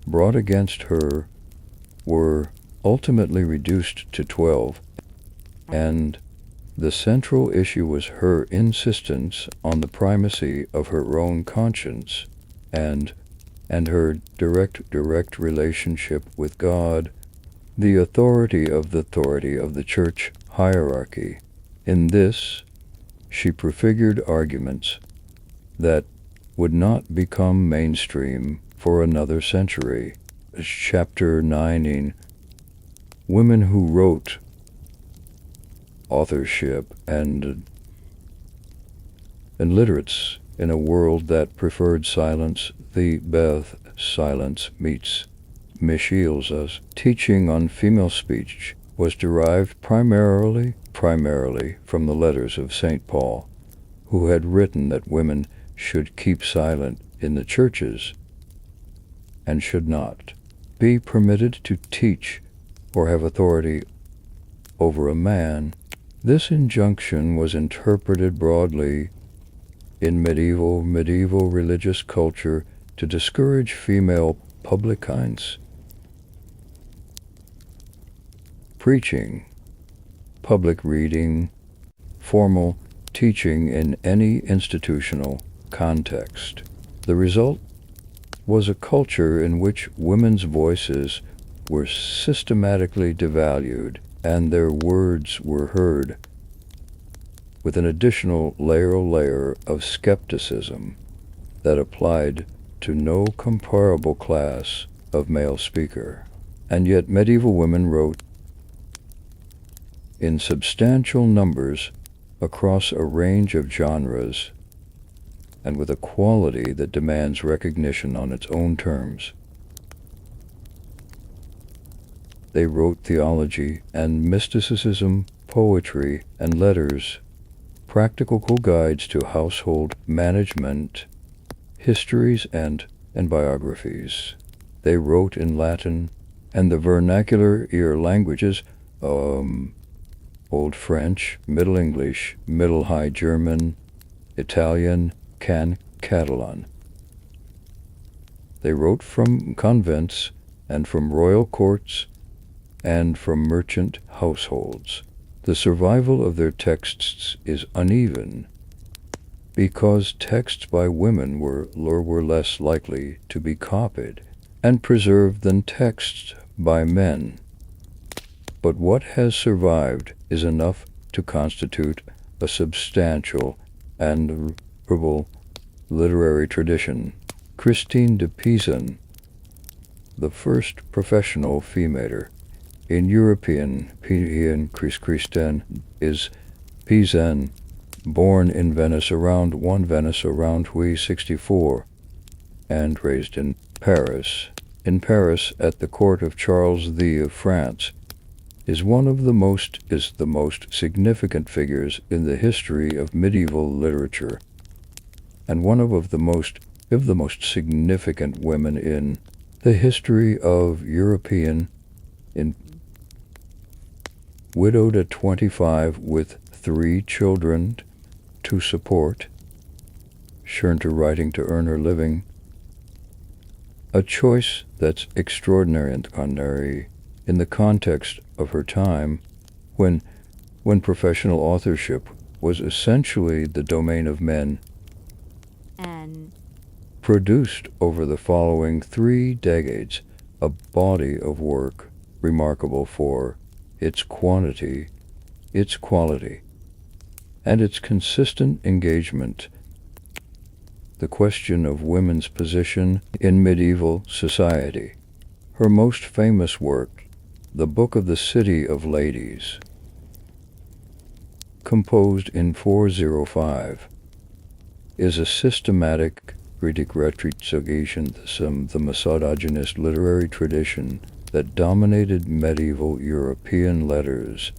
brought against her were ultimately reduced to 12, and the central issue was her insistence on the primacy of her own conscience and her direct relationship with God, the authority of the church hierarchy. In this, she prefigured arguments that would not become mainstream for another century. Chapter 9 Women who wrote, authorship, and literates in a world that preferred silence. The Beth silence meets Michiel's teaching on female speech was derived primarily from the letters of St. Paul, who had written that women should keep silent in the churches and should not be permitted to teach or have authority over a man. This injunction was interpreted broadly in medieval religious culture to discourage female publicans. Preaching, public reading, formal teaching in any institutional context. The result was a culture in which women's voices were systematically devalued and their words were heard with an additional layer of skepticism that applied to no comparable class of male speaker. And yet medieval women wrote in substantial numbers across a range of genres and with a quality that demands recognition on its own terms. They wrote theology and mysticism, poetry and letters, practical guides to household management, histories and biographies. They wrote in Latin and the vernacular languages, Old French, Middle English, Middle High German, Italian, Catalan. They wrote from convents and from royal courts and from merchant households. The survival of their texts is uneven because texts by women were less likely to be copied and preserved than texts by men. But what has survived is enough to constitute a substantial and durable literary tradition. Christine de Pizan, the first professional female in European Christian is Pizan, born in Venice around 1864 and raised in Paris. In Paris, at the court of Charles V of France, is the most significant figures in the history of medieval literature, and one of the most significant women in the history of European. Widowed at 25 with 3 children to support, turned to writing to earn her living, a choice that's extraordinary in the context of her time when professional authorship was essentially the domain of men. And produced over the following 3 decades a body of work remarkable for its quantity, its quality, and its consistent engagement. The question of women's position in medieval society. Her most famous work, The Book of the City of Ladies, composed in 405, is a systematic retrospection of the misogynist literary tradition that dominated medieval European letters,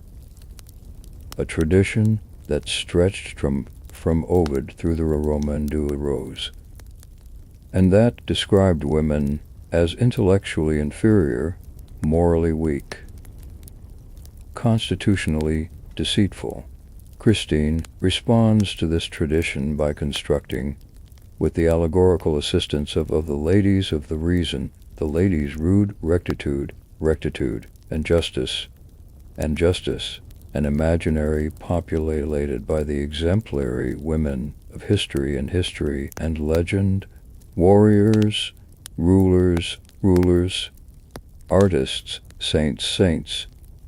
a tradition that stretched from Ovid through the Roman de Rose, and that described women as intellectually inferior, morally weak, constitutionally deceitful. Christine responds to this tradition by constructing, with the allegorical assistance of the ladies of the reason, the ladies' rude rectitude, and justice, an imaginary populated by the exemplary women of history and legend, warriors, rulers, artists, saints,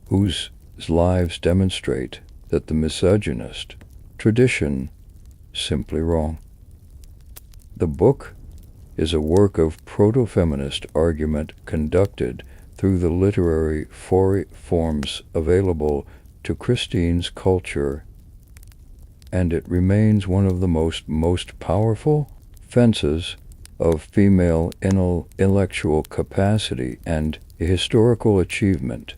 whose lives demonstrate that the misogynist tradition simply wrong. The book is a work of proto-feminist argument conducted through the literary forms available to Christine's culture, and it remains one of the most powerful fences of female intellectual capacity and historical achievement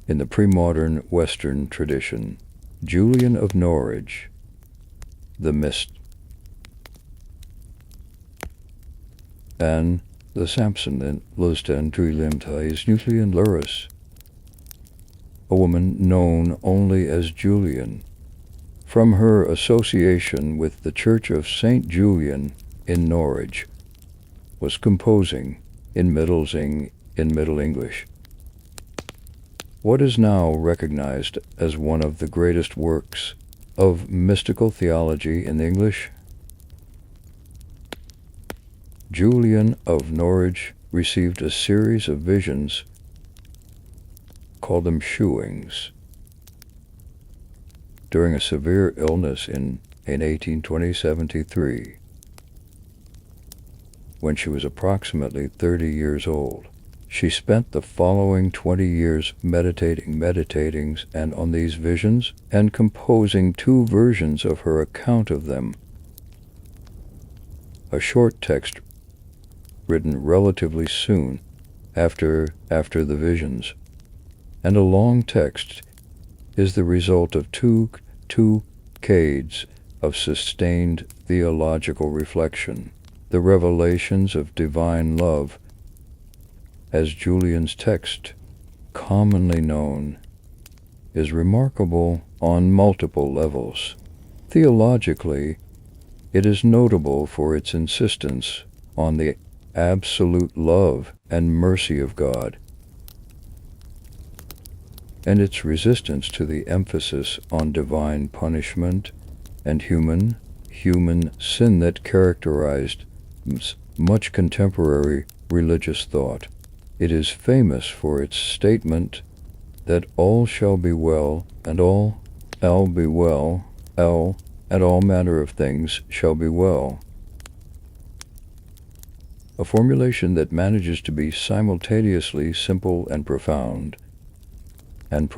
in the pre-modern Western tradition. Julian of Norwich, the Mist, and the Samson Lustan Trilimta is Nuclean Luris, a woman known only as Julian, from her association with the Church of St. Julian in Norwich, was composing in Middle English what is now recognized as one of the greatest works of mystical theology in English. Julian of Norwich received a series of visions, called them shewings, during a severe illness in 1873, when she was approximately 30 years old. She spent the following 20 years meditating and on these visions and composing 2 versions of her account of them. A short text written relatively soon after the visions, and a long text is the result of two decades of sustained theological reflection. The revelations of divine love, as Julian's text, commonly known, is remarkable on multiple levels. Theologically, it is notable for its insistence on the absolute love and mercy of God, and its resistance to the emphasis on divine punishment and human sin that characterized much contemporary religious thought. It is famous for its statement that all shall be well, and all be well, and all manner of things shall be well. A formulation that manages to be simultaneously simple and profound, and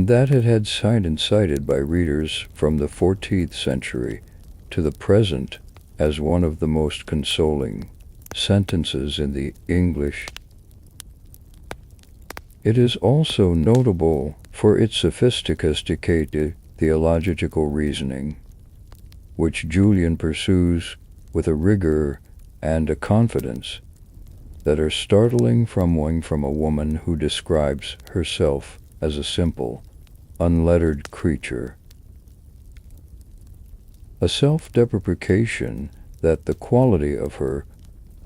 that it had cited by readers from the 14th century to the present as one of the most consoling sentences in the English. It is also notable for its sophisticated theological reasoning, which Julian pursues with a rigor and a confidence that are startling from a woman who describes herself as a simple, unlettered creature. A self-deprecation that the quality of her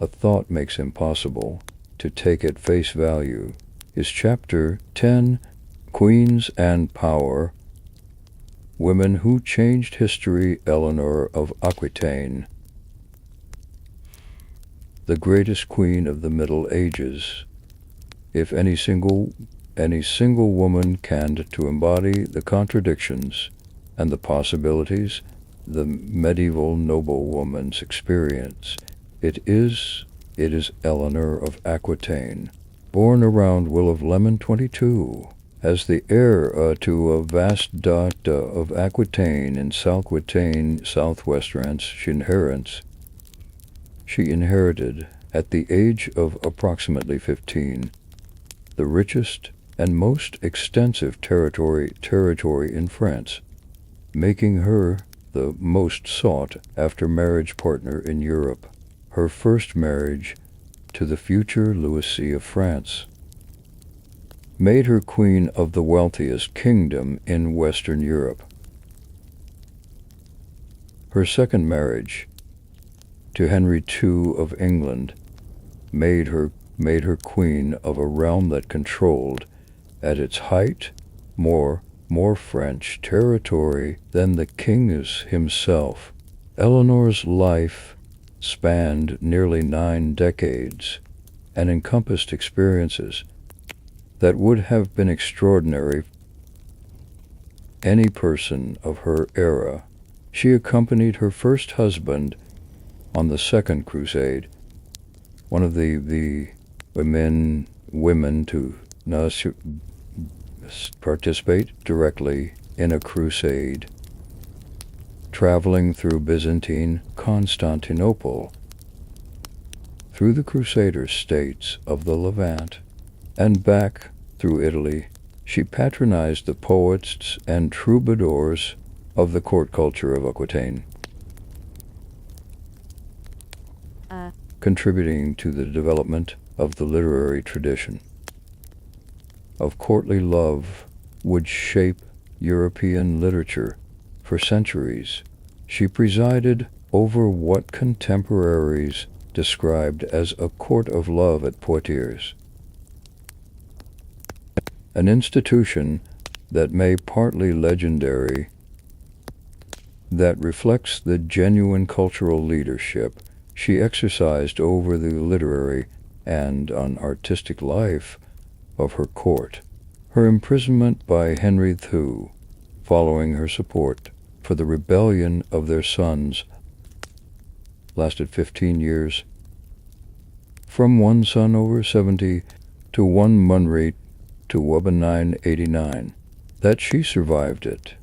a thought makes impossible to take at face value is Chapter 10, Queens and Power, Women Who Changed History. Eleanor of Aquitaine, the greatest queen of the Middle Ages. If any single woman can to embody the contradictions and the possibilities the medieval noblewoman's experience, it is Eleanor of Aquitaine, born around Will of Lemon 22, as the heir to a vast duchy of Aquitaine in southwest France. She inherited, at the age of approximately 15, the richest and most extensive territory in France, making her the most sought-after marriage partner in Europe. Her first marriage to the future Louis of France made her queen of the wealthiest kingdom in Western Europe. Her second marriage to Henry II of England made her queen of a realm that controlled, at its height, more French territory than the king himself. Eleanor's life spanned nearly 9 decades and encompassed experiences that would have been extraordinary any person of her era. She accompanied her first husband on the Second Crusade, one of the women to participate directly in a crusade, traveling through Byzantine Constantinople, through the Crusader states of the Levant, and back through Italy. She patronized the poets and troubadours of the court culture of Aquitaine, contributing to the development of the literary tradition of courtly love would shape European literature for centuries. She presided over what contemporaries described as a court of love at Poitiers, an institution that may partly legendary, that reflects the genuine cultural leadership she exercised over the literary and an artistic life of her court. Her imprisonment by Henry II, following her support for the rebellion of their sons, lasted 15 years, from one son over 70 to one Munri to Wubba 989, that she survived it,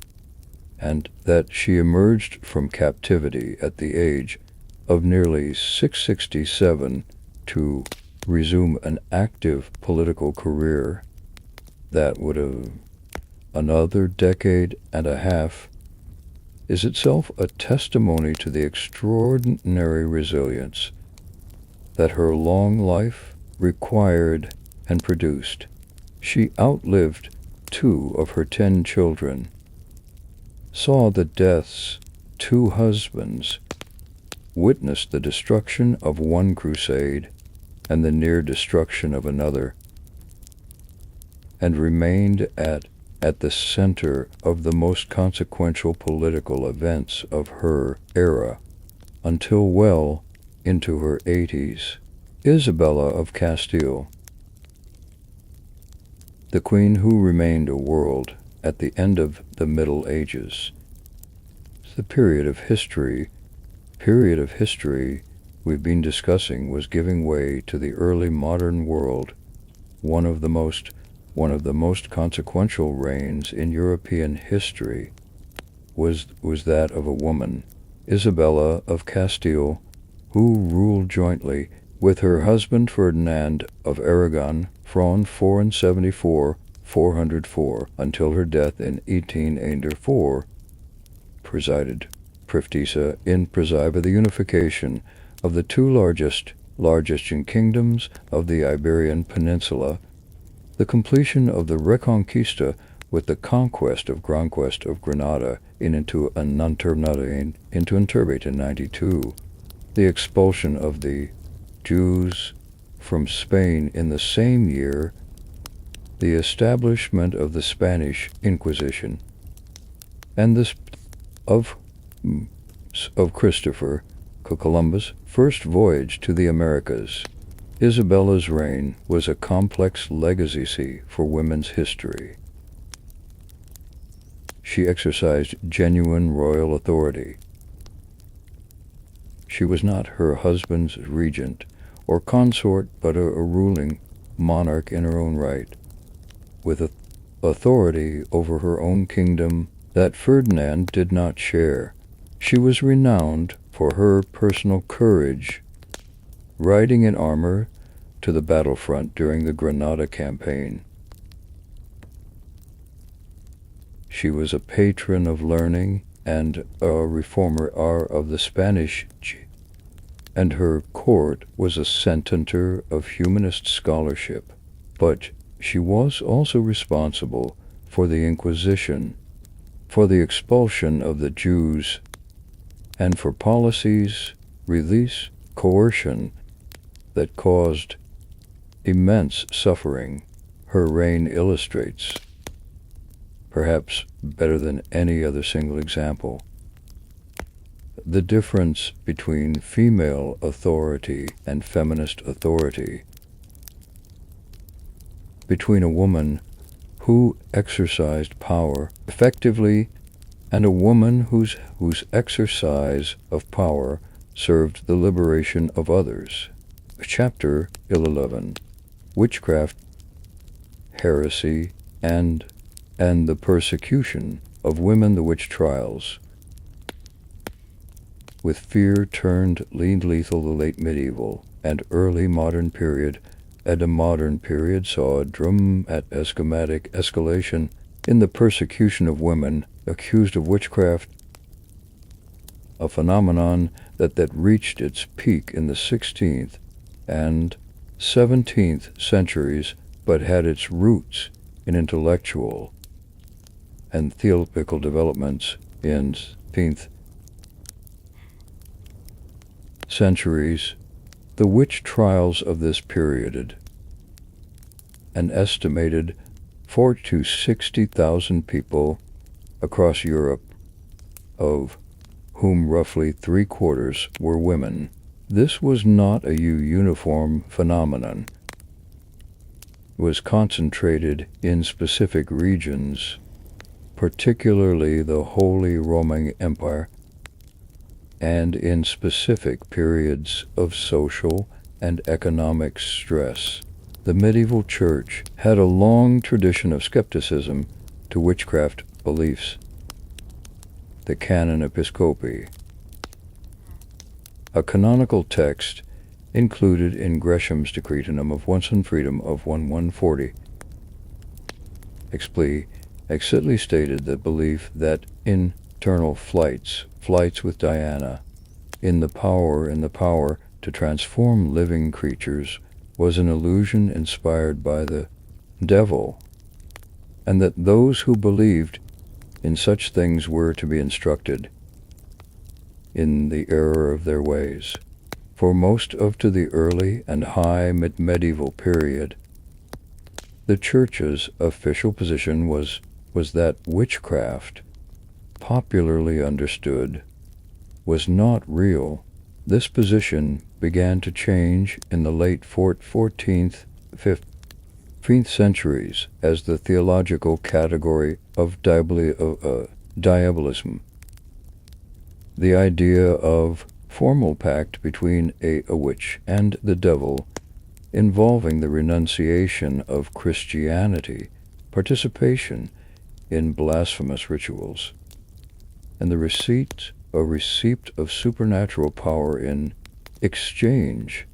and that she emerged from captivity at the age of nearly 667 to resume an active political career that would have another decade and a half, is itself a testimony to the extraordinary resilience that her long life required and produced. She outlived 2 of her 10 children, saw the deaths 2 husbands, witnessed the destruction of one crusade and the near destruction of another, and remained at the center of the most consequential political events of her era until well into her 80s. Isabella of Castile, the queen who remained a world at the end of the Middle Ages. The period of history we've been discussing was giving way to the early modern world. One of the most consequential reigns in European history was that of a woman, Isabella of Castile, who ruled jointly with her husband Ferdinand of Aragon from 474 until her death in 1884, presided the unification of the 2 largest kingdoms of the Iberian Peninsula, the completion of the Reconquista with the conquest of Granada into Interbate in 92, the expulsion of the Jews from Spain in the same year, the establishment of the Spanish Inquisition, and this of Christopher Columbus' first voyage to the Americas. Isabella's reign was a complex legacy for women's history. She exercised genuine royal authority. She was not her husband's regent or consort, but a ruling monarch in her own right, with authority over her own kingdom that Ferdinand did not share. She was renowned for her personal courage, riding in armor to the battlefront during the Granada campaign. She was a patron of learning and a reformer of the Spanish, and her court was a center of humanist scholarship. But she was also responsible for the Inquisition, for the expulsion of the Jews, and for policies, release, coercion that caused immense suffering. Her reign illustrates, perhaps better than any other single example, the difference between female authority and feminist authority, between a woman who exercised power effectively and a woman whose exercise of power served the liberation of others. Chapter 11. Witchcraft, Heresy, and the Persecution of Women, the Witch Trials. With fear turned lethal the late medieval and early modern period, and a modern period saw a dramatic escalation in the persecution of women accused of witchcraft, a phenomenon that reached its peak in the 16th and 17th centuries, but had its roots in intellectual and theological developments in 15th centuries. The witch trials of this period, an estimated 40 to 60,000 people across Europe, of whom roughly 3/4 were women. This was not a uniform phenomenon. It was concentrated in specific regions, particularly the Holy Roman Empire, and in specific periods of social and economic stress. The medieval church had a long tradition of skepticism to witchcraft beliefs. The Canon Episcopi, a canonical text included in Gresham's Decretum of Wanson Freedom of 1140, explicitly stated the belief that internal flights with Diana, in the power to transform living creatures, was an illusion inspired by the devil, and that those who believed in such things were to be instructed in the error of their ways. For most of to the early and high medieval period, the Church's official position was that witchcraft, popularly understood, was not real. This position began to change in the late 14th, 15th centuries as the theological category of diabolism, the idea of formal pact between a witch and the devil, involving the renunciation of Christianity, participation in blasphemous rituals, and the receipt of supernatural power in exchange,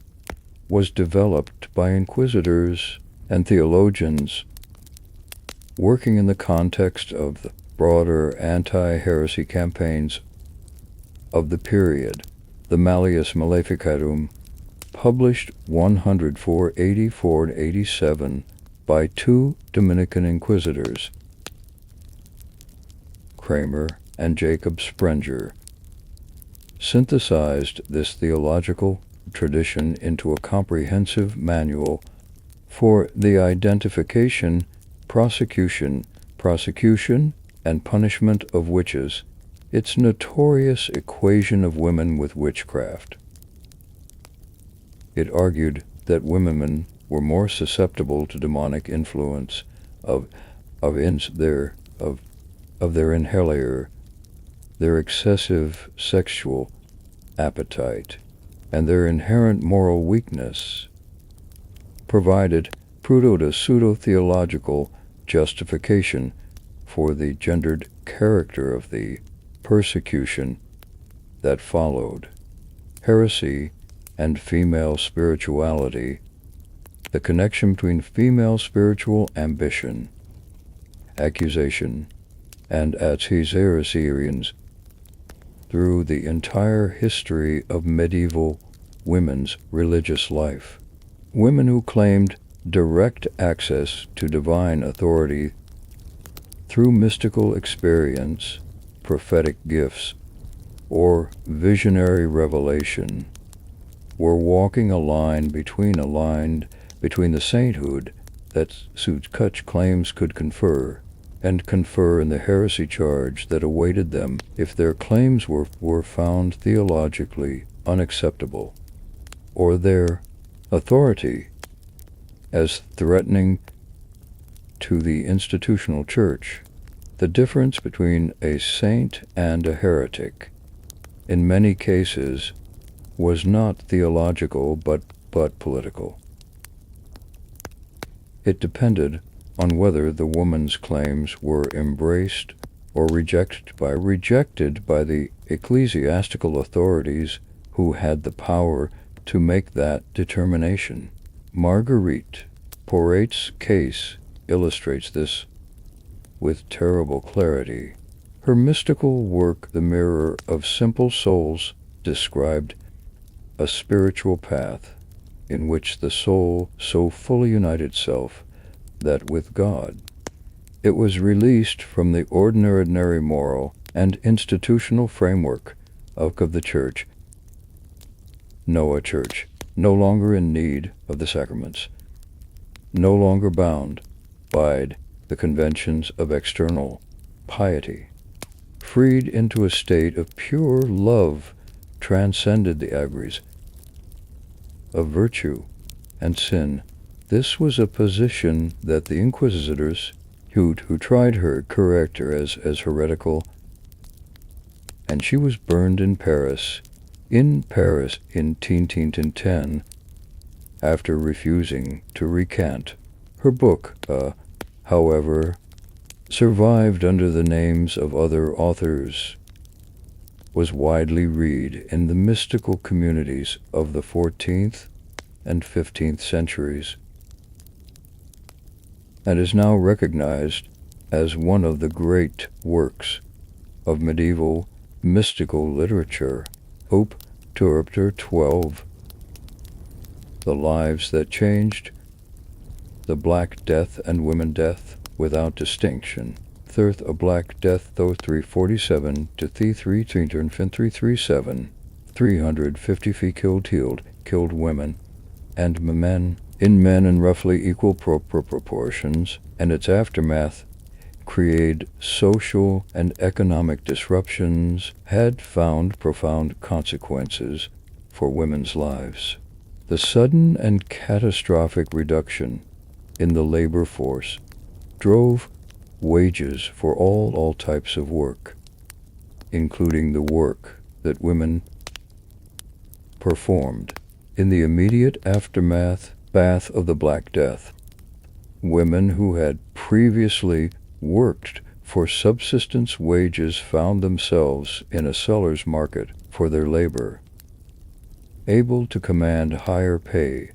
was developed by inquisitors and theologians working in the context of the broader anti-heresy campaigns of the period. The Malleus Maleficarum, published 184 and 87 by two Dominican inquisitors, Kramer and Jacob Sprenger, synthesized this theological tradition into a comprehensive manual for the identification, prosecution, and punishment of witches, its notorious equation of women with witchcraft. It argued that women were more susceptible to demonic influence of their inhaler, their excessive sexual appetite, and their inherent moral weakness, provided pseudo-theological justification for the gendered character of the persecution that followed. Heresy and female spirituality, the connection between female spiritual ambition, accusation, and adherence through the entire history of medieval women's religious life. Women who claimed direct access to divine authority through mystical experience, prophetic gifts, or visionary revelation were walking a line between the sainthood that such claims could confer in the heresy charge that awaited them if their claims were found theologically unacceptable, or their authority as threatening to the institutional church. The difference between a saint and a heretic, in many cases, was not theological but political. It depended on whether the woman's claims were embraced or rejected by the ecclesiastical authorities who had the power to make that determination. Marguerite Porret's case illustrates this with terrible clarity. Her mystical work, The Mirror of Simple Souls, described a spiritual path in which the soul so fully united itself that with God it was released from the ordinary moral and institutional framework of the church. A church no longer in need of the sacraments, no longer bound by the conventions of external piety, freed into a state of pure love, transcended the agrees of virtue and sin. This was a position that the inquisitors, who tried her character as heretical, and she was burned in Paris in 1010, after refusing to recant. Her book, however, survived under the names of other authors, was widely read in the mystical communities of the 14th and 15th centuries, and is now recognized as one of the great works of medieval mystical literature. Hope Chapter 12. The Lives That Changed, the Black Death and Women Death Without Distinction. Thirth a Black Death though 347 to 337, 350 killed women and men in roughly equal proportions, and its aftermath created social and economic disruptions, had found profound consequences for women's lives. The sudden and catastrophic reduction in the labor force drove wages for all types of work, including the work that women performed. In the immediate aftermath of the Black Death, women who had previously worked for subsistence wages found themselves in a seller's market for their labor, able to command higher pay,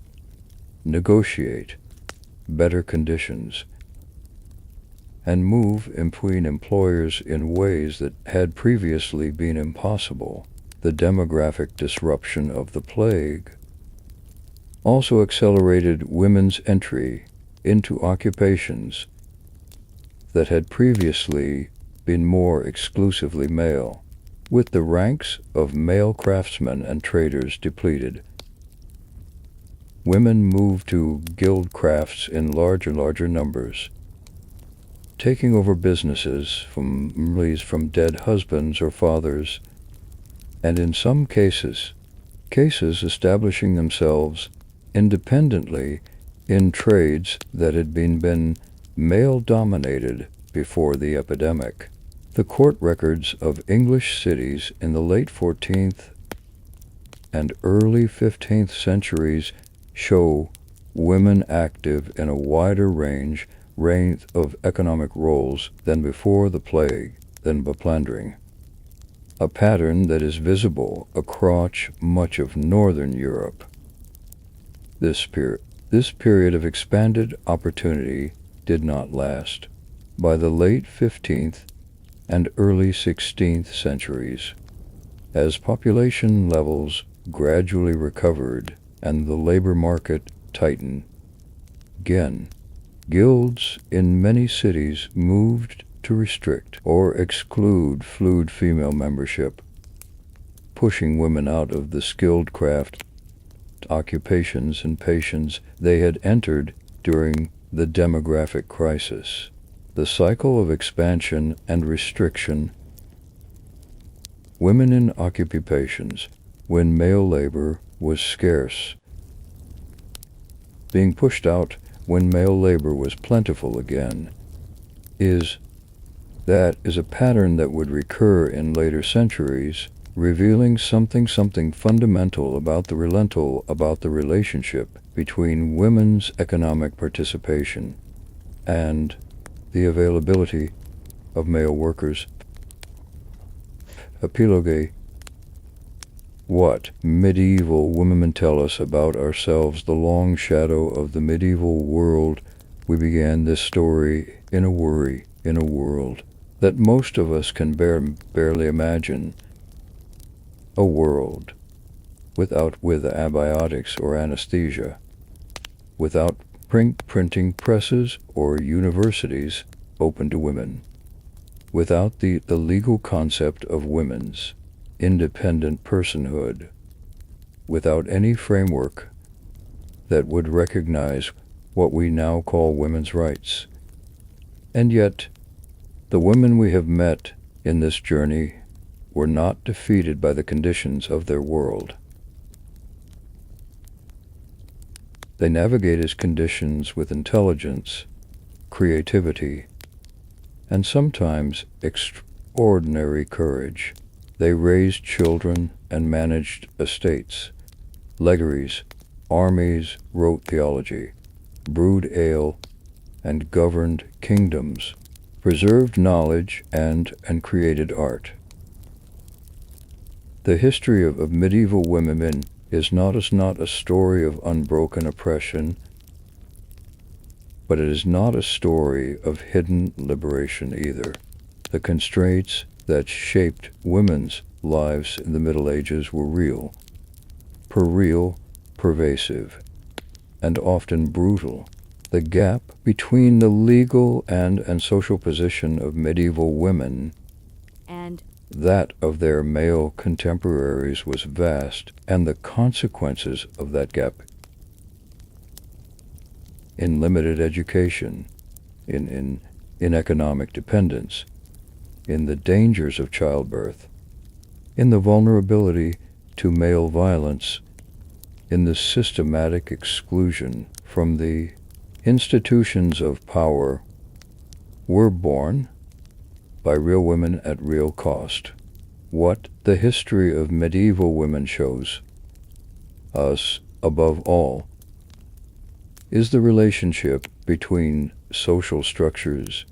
negotiate better conditions, and move between employers in ways that had previously been impossible. The demographic disruption of the plague also accelerated women's entry into occupations that had previously been more exclusively male. With the ranks of male craftsmen and traders depleted, women moved to guild crafts in larger numbers, taking over businesses from dead husbands or fathers, and in some cases establishing themselves independently in trades that had been male-dominated before the epidemic. The court records of English cities in the late 14th and early 15th centuries show women active in a wider range of economic roles than before the plague, than plundering, a pattern that is visible across much of northern Europe. This period of expanded opportunity did not last. By the late 15th and early 16th centuries, as population levels gradually recovered and the labor market tightened again, guilds in many cities moved to restrict or exclude fluid female membership, pushing women out of the skilled craft occupations and passions they had entered during the demographic crisis. The cycle of expansion and restriction. Women in occupations when male labor was scarce, being pushed out when male labor was plentiful again, is a pattern that would recur in later centuries, revealing something fundamental about the relationship between women's economic participation and the availability of male workers. Epilogue. What medieval women tell us about ourselves, the long shadow of the medieval world. We began this story in a world that most of us can barely imagine, a world with antibiotics or anesthesia, without printing presses or universities open to women, without the legal concept of women's independent personhood, without any framework that would recognize what we now call women's rights. And yet, the women we have met in this journey were not defeated by the conditions of their world. They navigated conditions with intelligence, creativity, and sometimes extraordinary courage. They raised children and managed estates, legaries, armies, wrote theology, brewed ale, and governed kingdoms, preserved knowledge and created art. The history of medieval women is not a story of unbroken oppression, but it is not a story of hidden liberation either. The constraints that shaped women's lives in the Middle Ages were real, pervasive, and often brutal. The gap between the legal and social position of medieval women and that of their male contemporaries was vast, and the consequences of that gap in limited education, in economic dependence, in the dangers of childbirth, in the vulnerability to male violence, in the systematic exclusion from the institutions of power, were born by real women at real cost. What the history of medieval women shows us, above all, is the relationship between social structures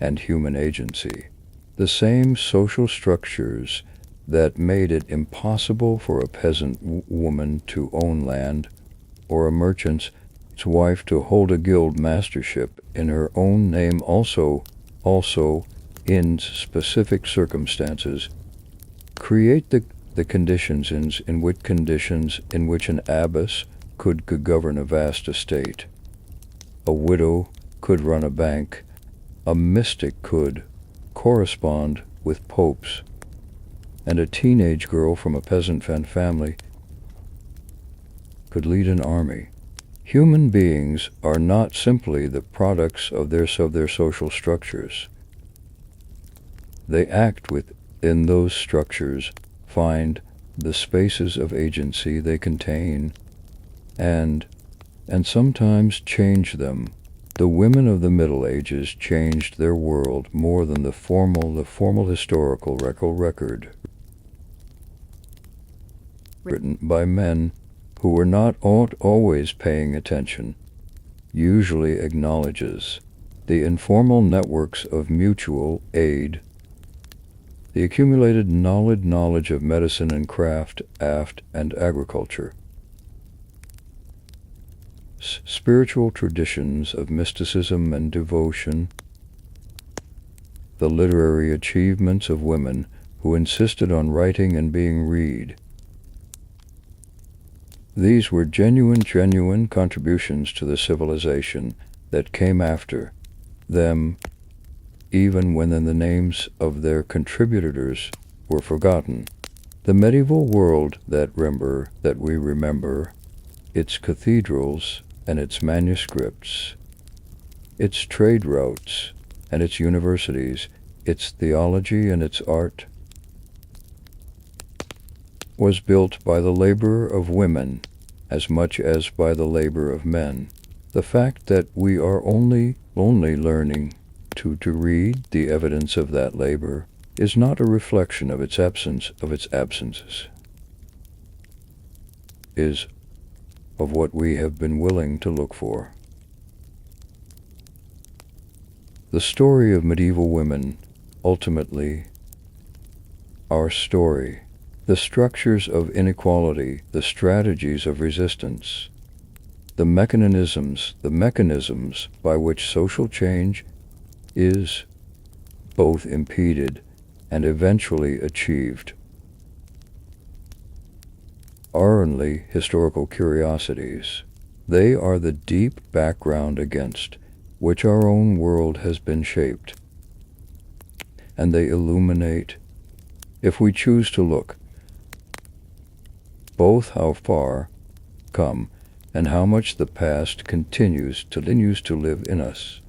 and human agency. The same social structures that made it impossible for a peasant woman to own land, or a merchant's wife to hold a guild mastership in her own name also in specific circumstances, create the conditions in which an abbess could govern a vast estate, a widow could run a bank, a mystic could correspond with popes, and a teenage girl from a peasant family could lead an army. Human beings are not simply the products of their social structures. They act within those structures, find the spaces of agency they contain, and sometimes change them. The women of the Middle Ages changed their world more than the formal historical record written by men who were not always paying attention, usually acknowledges. The informal networks of mutual aid, the accumulated knowledge of medicine and craft, and agriculture, spiritual traditions of mysticism and devotion, the literary achievements of women who insisted on writing and being read. These were genuine contributions to the civilization that came after them, even when the names of their contributors were forgotten. The medieval world that we remember, its cathedrals and its manuscripts, its trade routes and its universities, its theology and its art, was built by the labor of women as much as by the labor of men. The fact that we are only learning to read the evidence of that labor is not a reflection of its absences, is of what we have been willing to look for. The story of medieval women, ultimately, our story, the structures of inequality, the strategies of resistance, the mechanisms by which social change is both impeded and eventually achieved, are only historical curiosities. They are the deep background against which our own world has been shaped, and they illuminate, if we choose to look, both how far come and how much the past continues to live in us.